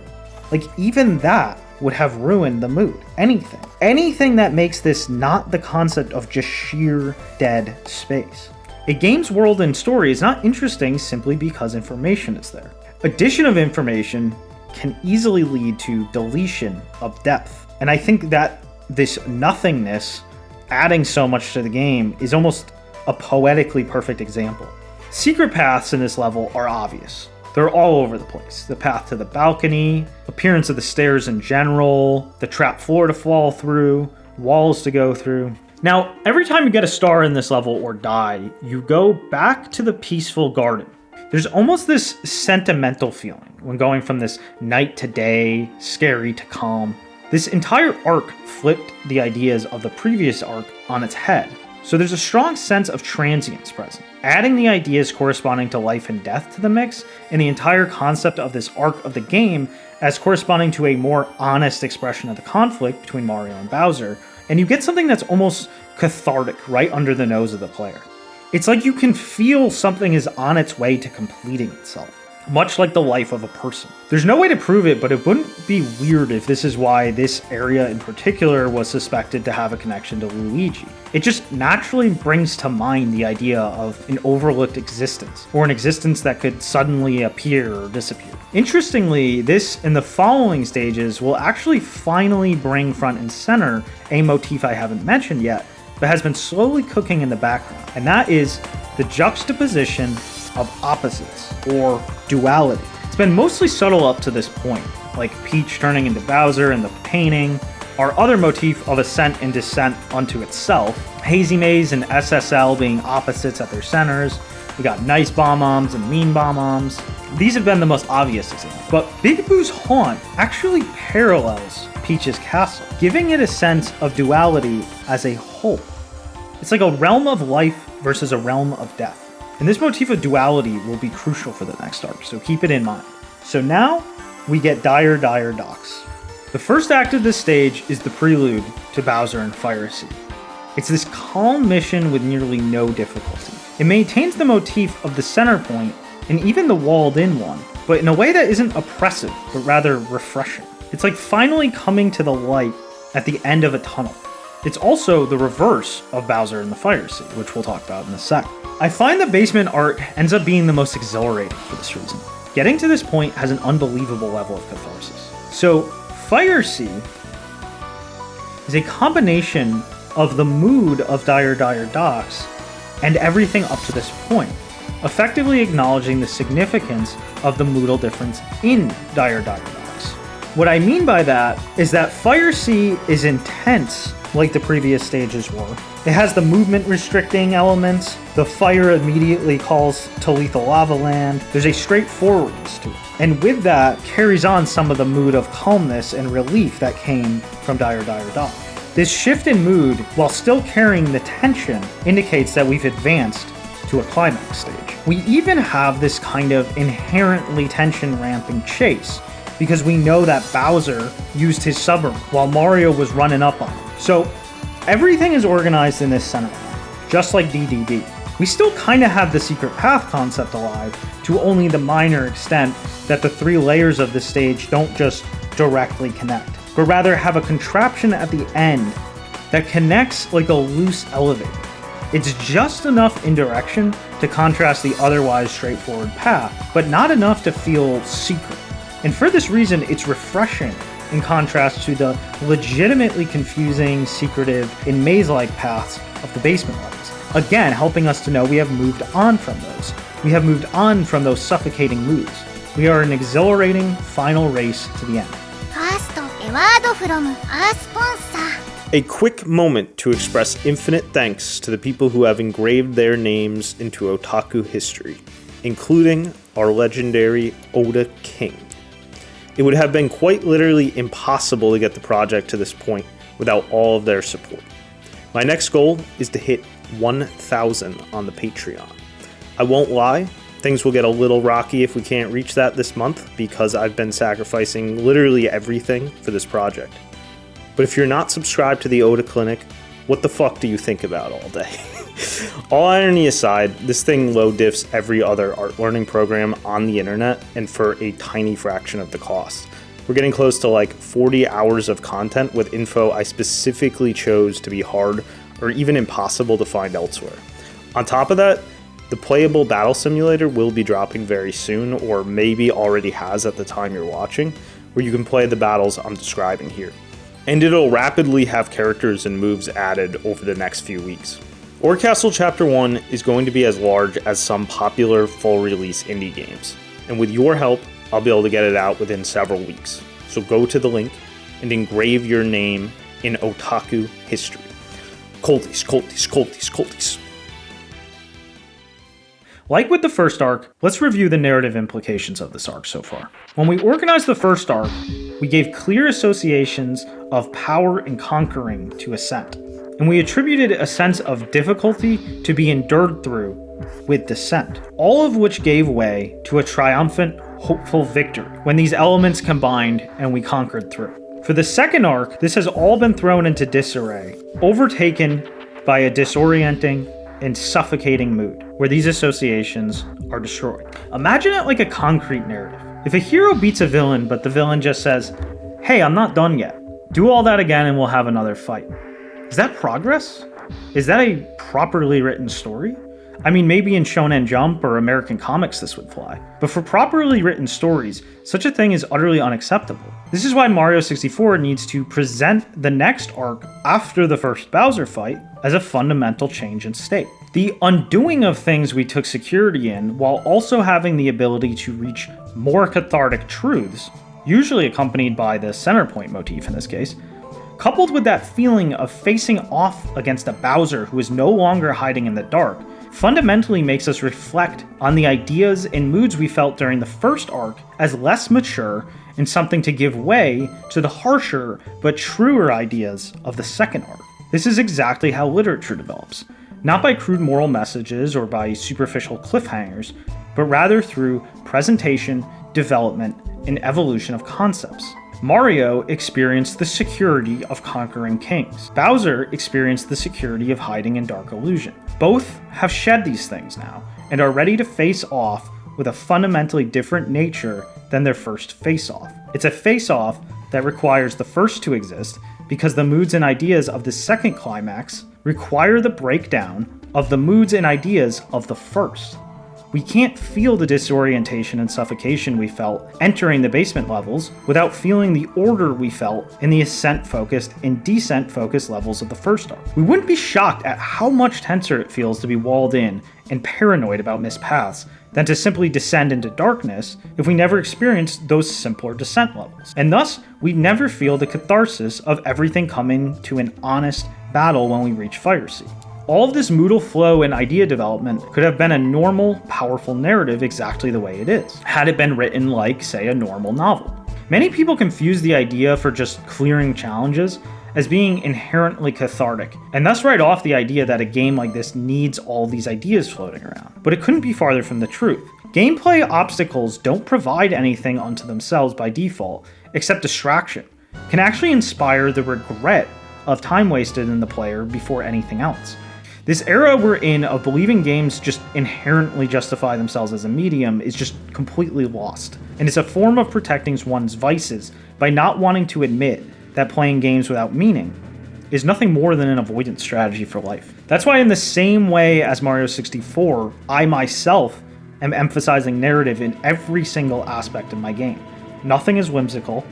Like, even that would have ruined the mood. Anything. Anything that makes this not the concept of just sheer dead space. A game's world and story is not interesting simply because information is there. Addition of information can easily lead to deletion of depth. And I think that this nothingness adding so much to the game is almost a poetically perfect example. Secret paths in this level are obvious. They're all over the place. The path to the balcony, appearance of the stairs in general, the trap floor to fall through, walls to go through. Now, every time you get a star in this level or die, you go back to the peaceful garden. There's almost this sentimental feeling when going from this night to day, scary to calm. This entire arc flipped the ideas of the previous arc on its head. So there's a strong sense of transience present. Adding the ideas corresponding to life and death to the mix, and the entire concept of this arc of the game as corresponding to a more honest expression of the conflict between Mario and Bowser, and you get something that's almost cathartic right under the nose of the player. It's like you can feel something is on its way to completing itself, much like the life of a person. There's no way to prove it, but it wouldn't be weird if this is why this area in particular was suspected to have a connection to Luigi. It just naturally brings to mind the idea of an overlooked existence, or an existence that could suddenly appear or disappear. Interestingly, this and the following stages will actually finally bring front and center a motif I haven't mentioned yet, but has been slowly cooking in the background, and that is the juxtaposition of opposites, or duality. It's been mostly subtle up to this point, like Peach turning into Bowser in the painting, our other motif of ascent and descent unto itself, Hazy Maze and SSL being opposites at their centers, we got nice Bob-ombs and mean Bob-ombs. These have been the most obvious examples, but Big Boo's haunt actually parallels Peach's castle, giving it a sense of duality as a whole. It's like a realm of life versus a realm of death. And this motif of duality will be crucial for the next arc, so keep it in mind. So now, we get Dire Docks. The first act of this stage is the prelude to Bowser and Fire Sea. It's this calm mission with nearly no difficulty. It maintains the motif of the center point, and even the walled-in one, but in a way that isn't oppressive, but rather refreshing. It's like finally coming to the light at the end of a tunnel. It's also the reverse of Bowser and the Fire Sea, which we'll talk about in a sec. I find the basement art ends up being the most exhilarating for this reason. Getting to this point has an unbelievable level of catharsis. So, Fire Sea is a combination of the mood of Dire Docks and everything up to this point, effectively acknowledging the significance of the modal difference in Dire Docks. What I mean by that is that Fire Sea is intense like the previous stages were. It has the movement restricting elements, the fire immediately calls to Lethal Lava Land, there's a straightforwardness to it. And with that, carries on some of the mood of calmness and relief that came from Dire Docks. This shift in mood, while still carrying the tension, indicates that we've advanced to a climax stage. We even have this kind of inherently tension-ramping chase, because we know that Bowser used his submarine while Mario was running up on him. So, everything is organized in this center line, just like DDD. We still kind of have the secret path concept alive, to only the minor extent that the three layers of the stage don't just directly connect, but rather have a contraption at the end that connects like a loose elevator. It's just enough indirection to contrast the otherwise straightforward path, but not enough to feel secret. And for this reason, it's refreshing in contrast to the legitimately confusing, secretive, and maze-like paths of the basement levels. Again, helping us to know we have moved on from those. We have moved on from those suffocating moods. We are an exhilarating final race to the end. A quick moment to express infinite thanks to the people who have engraved their names into otaku history, including our legendary Oda King. It would have been quite literally impossible to get the project to this point without all of their support. My next goal is to hit 1,000 on the Patreon. I won't lie, things will get a little rocky if we can't reach that this month because I've been sacrificing literally everything for this project. But if you're not subscribed to the Oda Clinic, what the fuck do you think about all day? All irony aside, this thing low diffs every other art learning program on the internet and for a tiny fraction of the cost. We're getting close to like 40 hours of content with info I specifically chose to be hard or even impossible to find elsewhere. On top of that, the playable battle simulator will be dropping very soon, or maybe already has at the time you're watching, where you can play the battles I'm describing here. And it'll rapidly have characters and moves added over the next few weeks. Ore Castle Chapter 1 is going to be as large as some popular full release indie games, and with your help, I'll be able to get it out within several weeks. So go to the link and engrave your name in otaku history. Colties, Colties, Colties, Colties. Like with the first arc, let's review the narrative implications of this arc so far. When we organized the first arc, we gave clear associations of power and conquering to ascent, and we attributed a sense of difficulty to be endured through with descent, all of which gave way to a triumphant, hopeful victory when these elements combined and we conquered through. For the second arc, this has all been thrown into disarray, overtaken by a disorienting and suffocating mood, where these associations are destroyed. Imagine it like a concrete narrative. If a hero beats a villain, but the villain just says, "Hey, I'm not done yet. Do all that again and we'll have another fight." Is that progress? Is that a properly written story? I mean, maybe in Shonen Jump or American comics this would fly, but for properly written stories, such a thing is utterly unacceptable. This is why Mario 64 needs to present the next arc after the first Bowser fight as a fundamental change in state. The undoing of things we took security in, while also having the ability to reach more cathartic truths, usually accompanied by the center point motif in this case, coupled with that feeling of facing off against a Bowser who is no longer hiding in the dark, fundamentally makes us reflect on the ideas and moods we felt during the first arc as less mature and something to give way to the harsher but truer ideas of the second arc. This is exactly how literature develops, not by crude moral messages or by superficial cliffhangers, but rather through presentation, development, and evolution of concepts. Mario experienced the security of conquering kings. Bowser experienced the security of hiding in dark illusion. Both have shed these things now, and are ready to face off with a fundamentally different nature than their first face-off. It's a face-off that requires the first to exist, because the moods and ideas of the second climax require the breakdown of the moods and ideas of the first. We can't feel the disorientation and suffocation we felt entering the basement levels without feeling the order we felt in the ascent-focused and descent-focused levels of the first arc. We wouldn't be shocked at how much tenser it feels to be walled in and paranoid about missed paths than to simply descend into darkness if we never experienced those simpler descent levels. And thus, we'd never feel the catharsis of everything coming to an honest battle when we reach Fire Sea. All of this moodal flow and idea development could have been a normal, powerful narrative exactly the way it is, had it been written like, say, a normal novel. Many people confuse the idea for just clearing challenges as being inherently cathartic, and thus write off the idea that a game like this needs all these ideas floating around. But it couldn't be farther from the truth. Gameplay obstacles don't provide anything unto themselves by default, except distraction, can actually inspire the regret of time wasted in the player before anything else. This era we're in of believing games just inherently justify themselves as a medium is just completely lost, and it's a form of protecting one's vices by not wanting to admit that playing games without meaning is nothing more than an avoidance strategy for life. That's why in the same way as Mario 64, I myself am emphasizing narrative in every single aspect of my game. Nothing is whimsical.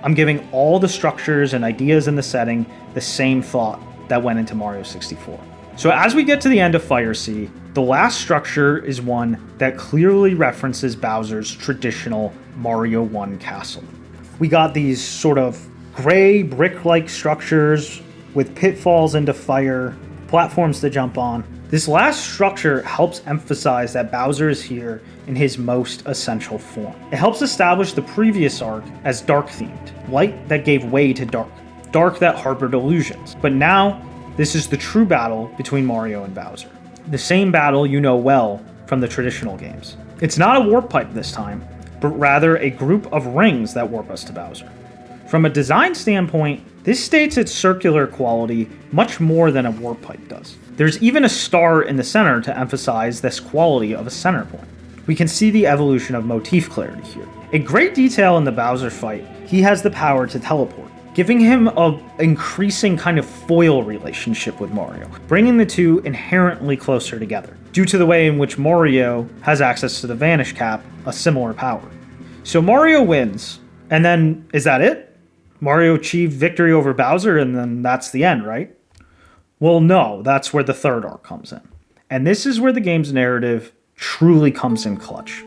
I'm giving all the structures and ideas in the setting the same thought that went into Mario 64. So as we get to the end of Fire Sea, the last structure is one that clearly references Bowser's traditional Mario 1 castle. We got these sort of gray brick-like structures with pitfalls into fire, platforms to jump on. This last structure helps emphasize that Bowser is here in his most essential form. It helps establish the previous arc as dark-themed, light that gave way to dark, dark that harbored illusions. But now, this is the true battle between Mario and Bowser. The same battle you know well from the traditional games. It's not a warp pipe this time, but rather a group of rings that warp us to Bowser. From a design standpoint, this states its circular quality much more than a warp pipe does. There's even a star in the center to emphasize this quality of a center point. We can see the evolution of motif clarity here. A great detail in the Bowser fight he has the power to teleport, giving him an increasing kind of foil relationship with Mario, bringing the two inherently closer together, due to the way in which Mario has access to the Vanish Cap, a similar power. So Mario wins, and then is that it? Mario achieved victory over Bowser, and then that's the end, right? Well, no, that's where the third arc comes in. And this is where the game's narrative truly comes in clutch.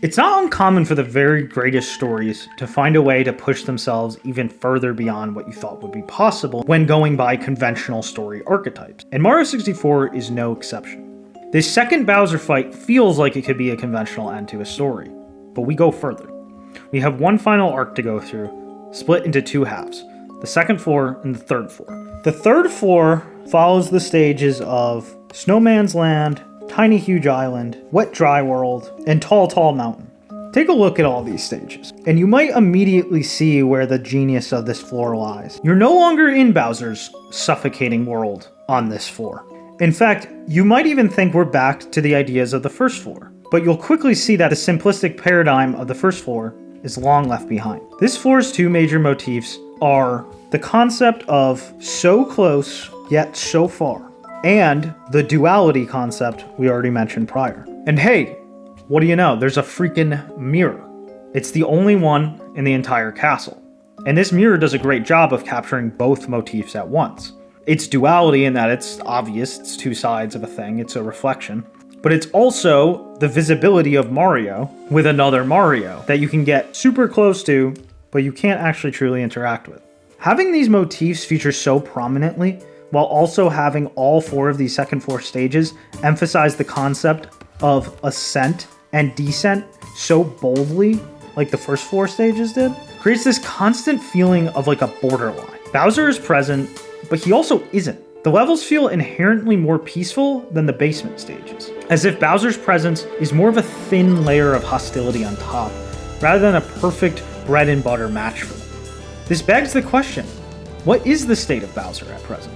It's not uncommon for the very greatest stories to find a way to push themselves even further beyond what you thought would be possible when going by conventional story archetypes, and Mario 64 is no exception. This second Bowser fight feels like it could be a conventional end to a story, but we go further. We have one final arc to go through, split into two halves, the second floor and the third floor. The third floor follows the stages of Snowman's Land, Tiny Huge Island, Wet Dry World, and Tall Tall Mountain. Take a look at all these stages, and you might immediately see where the genius of this floor lies. You're no longer in Bowser's suffocating world on this floor. In fact, you might even think we're back to the ideas of the first floor, but you'll quickly see that the simplistic paradigm of the first floor is long left behind. This floor's two major motifs are the concept of so close yet so far, and the duality concept we already mentioned prior. And hey, what do you know? There's a freaking mirror. It's the only one in the entire castle. And this mirror does a great job of capturing both motifs at once. It's duality in that it's obvious, it's two sides of a thing, it's a reflection. But it's also the visibility of Mario with another Mario that you can get super close to, but you can't actually truly interact with. Having these motifs feature so prominently, while also having all four of these second floor stages emphasize the concept of ascent and descent so boldly, like the first four stages did, creates this constant feeling of like a borderline. Bowser is present, but he also isn't. The levels feel inherently more peaceful than the basement stages, as if Bowser's presence is more of a thin layer of hostility on top, rather than a perfect bread and butter match for them. This begs the question, what is the state of Bowser at present?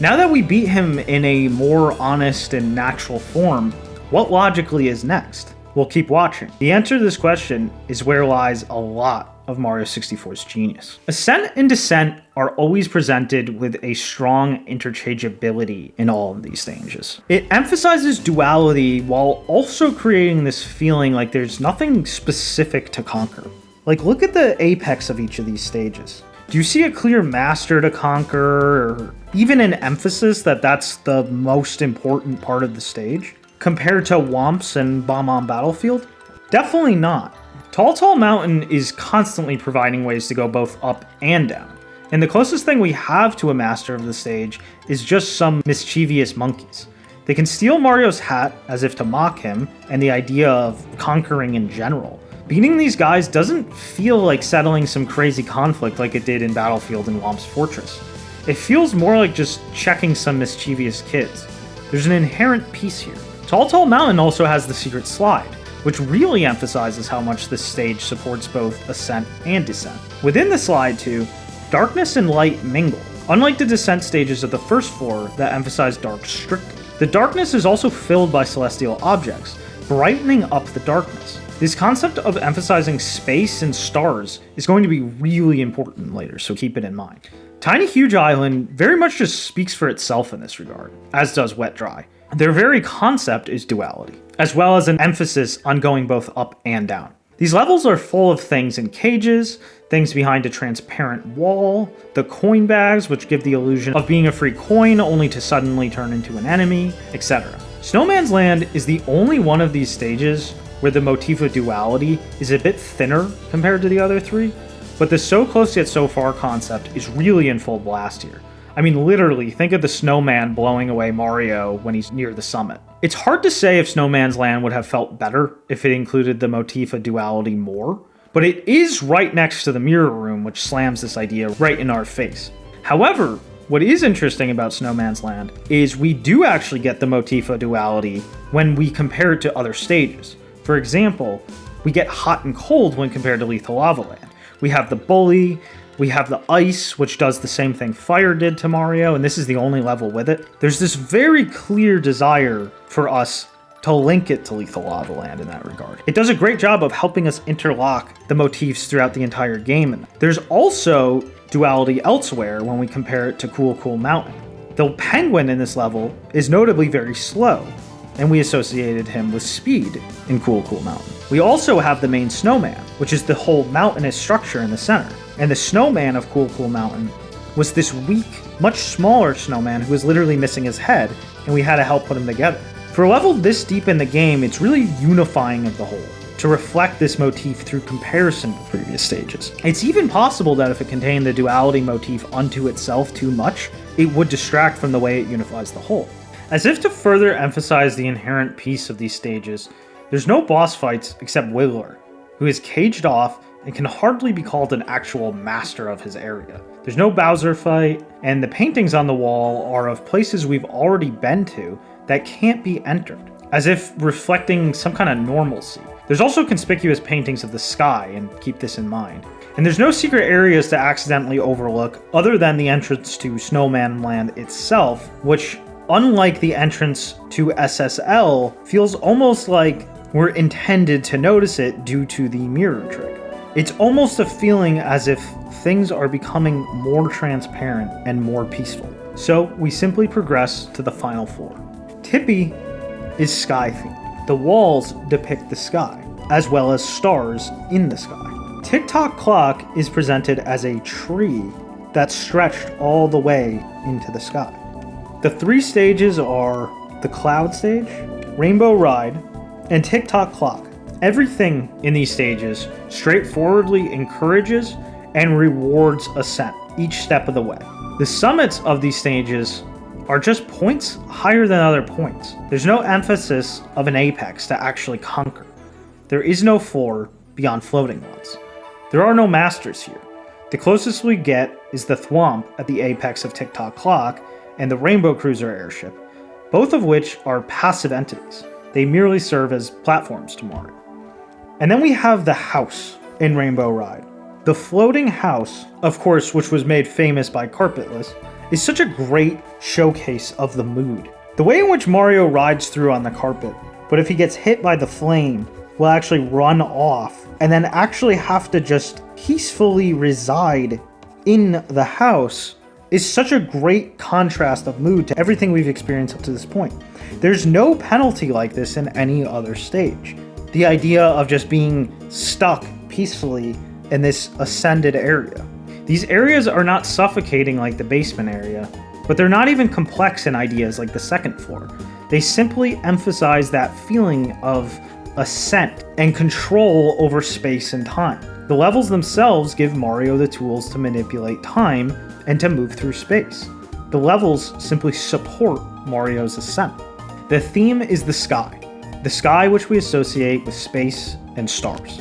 Now that we beat him in a more honest and natural form, what logically is next? We'll keep watching. The answer to this question is where lies a lot of Mario 64's genius. Ascent and descent are always presented with a strong interchangeability in all of these stages. It emphasizes duality while also creating this feeling like there's nothing specific to conquer. Like, look at the apex of each of these stages. Do you see a clear master to conquer, or even an emphasis that that's the most important part of the stage, compared to Whomps and Bomb-On Battlefield? Definitely not. Tall Tall Mountain is constantly providing ways to go both up and down, and the closest thing we have to a master of the stage is just some mischievous monkeys. They can steal Mario's hat as if to mock him, and the idea of conquering in general. Beating these guys doesn't feel like settling some crazy conflict like it did in Battlefield and Whomp's Fortress. It feels more like just checking some mischievous kids. There's an inherent peace here. Tall Tall Mountain also has the secret slide, which really emphasizes how much this stage supports both ascent and descent. Within the slide too, darkness and light mingle, unlike the descent stages of the first floor that emphasize dark strictly. The darkness is also filled by celestial objects, brightening up the darkness. This concept of emphasizing space and stars is going to be really important later, so keep it in mind. Tiny Huge Island very much just speaks for itself in this regard, as does Wet Dry. Their very concept is duality, as well as an emphasis on going both up and down. These levels are full of things in cages, things behind a transparent wall, the coin bags which give the illusion of being a free coin only to suddenly turn into an enemy, etc. Snowman's Land is the only one of these stages where the motif of duality is a bit thinner compared to the other three, but the so close yet so far concept is really in full blast here. I mean, literally, think of the snowman blowing away Mario when he's near the summit. It's hard to say if Snowman's Land would have felt better if it included the motif of duality more, but it is right next to the mirror room, which slams this idea right in our face. However, what is interesting about Snowman's Land is we do actually get the motif of duality when we compare it to other stages. For example, we get hot and cold when compared to Lethal Lava Land. We have the bully, we have the ice, which does the same thing fire did to Mario, and this is the only level with it. There's this very clear desire for us to link it to Lethal Lava Land in that regard. It does a great job of helping us interlock the motifs throughout the entire game. There's also duality elsewhere when we compare it to Cool Cool Mountain. The penguin in this level is notably very slow, and we associated him with speed in Cool Cool Mountain. We also have the main snowman, which is the whole mountainous structure in the center. And the snowman of Cool Cool Mountain was this weak, much smaller snowman who was literally missing his head, and we had to help put him together. For a level this deep in the game, it's really unifying of the whole, to reflect this motif through comparison to previous stages. It's even possible that if it contained the duality motif unto itself too much, it would distract from the way it unifies the whole. As if to further emphasize the inherent peace of these stages, there's no boss fights except Wiggler, who is caged off and can hardly be called an actual master of his area. There's no Bowser fight, and the paintings on the wall are of places we've already been to that can't be entered, as if reflecting some kind of normalcy. There's also conspicuous paintings of the sky, and keep this in mind. And there's no secret areas to accidentally overlook other than the entrance to Snowman Land itself, which, unlike the entrance to SSL, feels almost like we're intended to notice it due to the mirror trick. It's almost a feeling as if things are becoming more transparent and more peaceful. So we simply progress to the final floor. Tippy is sky themed. The walls depict the sky, as well as stars in the sky. Tick-Tock Clock is presented as a tree that's stretched all the way into the sky. The three stages are the Cloud Stage, Rainbow Ride, and Tick-Tock Clock. Everything in these stages straightforwardly encourages and rewards ascent each step of the way. The summits of these stages are just points higher than other points. There's no emphasis of an apex to actually conquer. There is no floor beyond floating ones. There are no masters here. The closest we get is the Thwomp at the apex of Tick-Tock Clock and the Rainbow Cruiser airship, both of which are passive entities. They merely serve as platforms to Mario. And then we have the house in Rainbow Ride. The floating house, of course, which was made famous by Carpetless, is such a great showcase of the mood. The way in which Mario rides through on the carpet, but if he gets hit by the flame, will actually run off and then actually have to just peacefully reside in the house is such a great contrast of mood to everything we've experienced up to this point. There's no penalty like this in any other stage. The idea of just being stuck peacefully in this ascended area. These areas are not suffocating like the basement area, but they're not even complex in ideas like the second floor. They simply emphasize that feeling of ascent and control over space and time. The levels themselves give Mario the tools to manipulate time and to move through space. The levels simply support Mario's ascent. The theme is the sky which we associate with space and stars.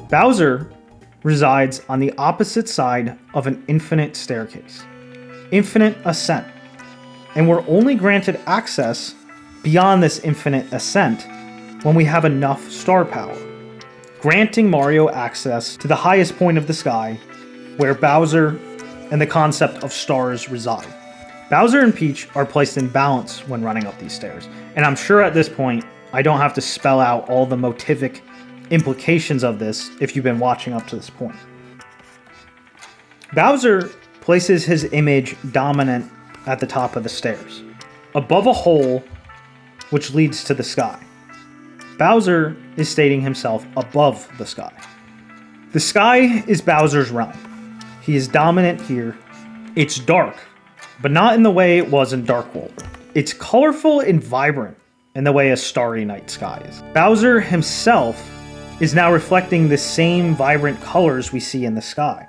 Bowser resides on the opposite side of an infinite staircase, infinite ascent, and we're only granted access beyond this infinite ascent when we have enough star power, granting Mario access to the highest point of the sky, where Bowser and the concept of stars reside. Bowser and Peach are placed in balance when running up these stairs, and I'm sure at this point I don't have to spell out all the motivic implications of this if you've been watching up to this point. Bowser places his image dominant at the top of the stairs, above a hole which leads to the sky. Bowser is stating himself above the sky. The sky is Bowser's realm. He is dominant here. It's dark, but not in the way it was in Dark World. It's colorful and vibrant in the way a starry night sky is. Bowser himself is now reflecting the same vibrant colors we see in the sky.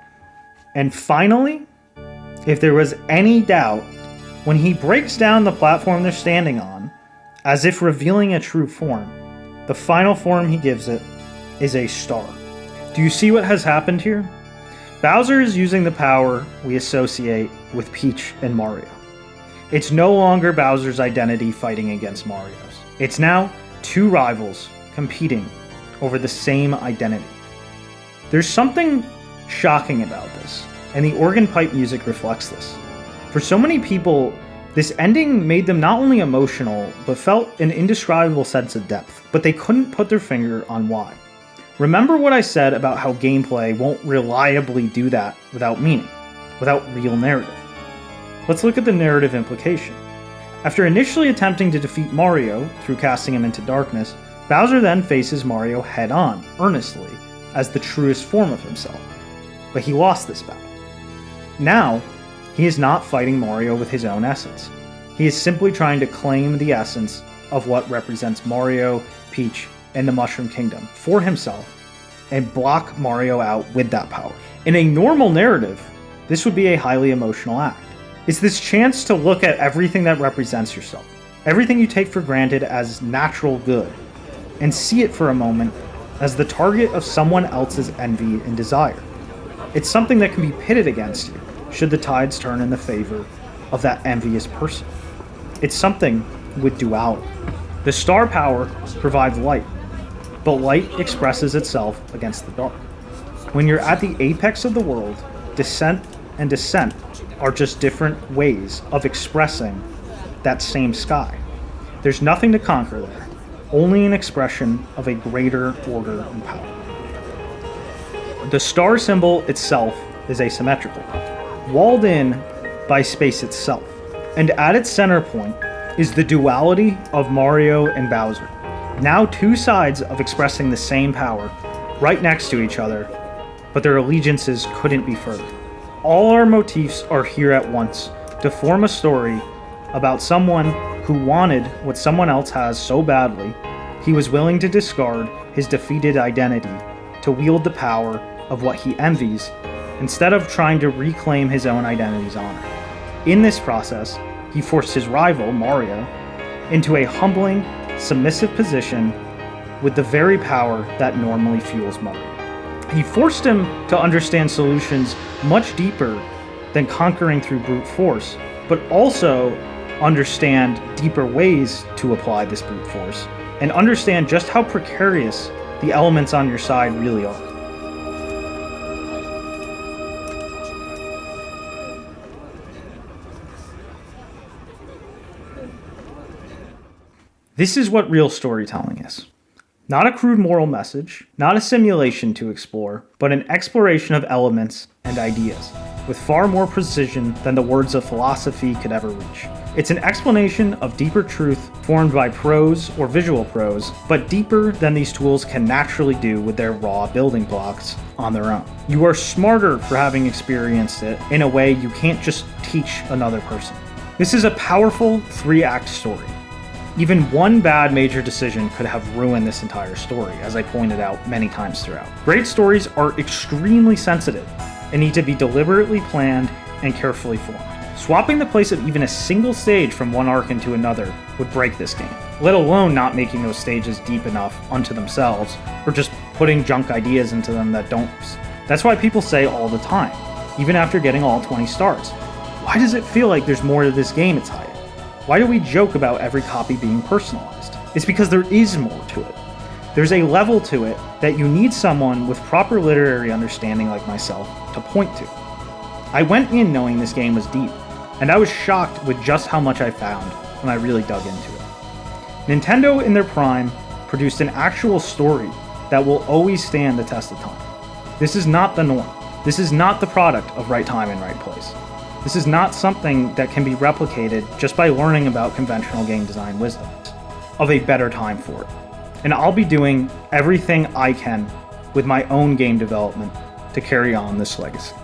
And finally, if there was any doubt, when he breaks down the platform they're standing on, as if revealing a true form, the final form he gives it is a star. Do you see what has happened here? Bowser is using the power we associate with Peach and Mario. It's no longer Bowser's identity fighting against Mario's. It's now two rivals competing over the same identity. There's something shocking about this, and the organ pipe music reflects this. For so many people, This ending made them not only emotional, but felt an indescribable sense of depth, but they couldn't put their finger on why. Remember what I said about how gameplay won't reliably do that without meaning, without real narrative. Let's look at the narrative implication. After initially attempting to defeat Mario through casting him into darkness, Bowser then faces Mario head-on, earnestly, as the truest form of himself. But he lost this battle. Now, he is not fighting Mario with his own essence. He is simply trying to claim the essence of what represents Mario, Peach, and the Mushroom Kingdom for himself, and block Mario out with that power. In a normal narrative, this would be a highly emotional act. It's this chance to look at everything that represents yourself, everything you take for granted as natural good, and see it for a moment as the target of someone else's envy and desire. It's something that can be pitted against you, should the tides turn in the favor of that envious person. It's something with duality. The star power provides light, but light expresses itself against the dark. When you're at the apex of the world, descent and descent are just different ways of expressing that same sky. There's nothing to conquer there, only an expression of a greater order and power. The star symbol itself is asymmetrical, walled in by space itself, and at its center point is the duality of Mario and Bowser. Now two sides of expressing the same power, right next to each other, but their allegiances couldn't be further. All our motifs are here at once to form a story about someone who wanted what someone else has so badly, he was willing to discard his defeated identity to wield the power of what he envies, instead of trying to reclaim his own identity's honor. In this process, he forced his rival, Mario, into a humbling, submissive position with the very power that normally fuels Mario. He forced him to understand solutions much deeper than conquering through brute force, but also understand deeper ways to apply this brute force, and understand just how precarious the elements on your side really are. This is what real storytelling is. Not a crude moral message, not a simulation to explore, but an exploration of elements and ideas, with far more precision than the words of philosophy could ever reach. It's an explanation of deeper truth formed by prose or visual prose, but deeper than these tools can naturally do with their raw building blocks on their own. You are smarter for having experienced it in a way you can't just teach another person. This is a powerful 3-act story. Even one bad major decision could have ruined this entire story, as I pointed out many times throughout. Great stories are extremely sensitive and need to be deliberately planned and carefully formed. Swapping the place of even a single stage from one arc into another would break this game, let alone not making those stages deep enough unto themselves, or just putting junk ideas into them that don't. That's why people say all the time, even after getting all 20 stars, why does it feel like there's more to this game it's hiding? Why do we joke about every copy being personalized? It's because there is more to it. There's a level to it that you need someone with proper literary understanding like myself to point to. I went in knowing this game was deep, and I was shocked with just how much I found when I really dug into it. Nintendo in their prime produced an actual story that will always stand the test of time. This is not the norm. This is not the product of right time and right place. This is not something that can be replicated just by learning about conventional game design wisdom of a better time for it. And I'll be doing everything I can with my own game development to carry on this legacy.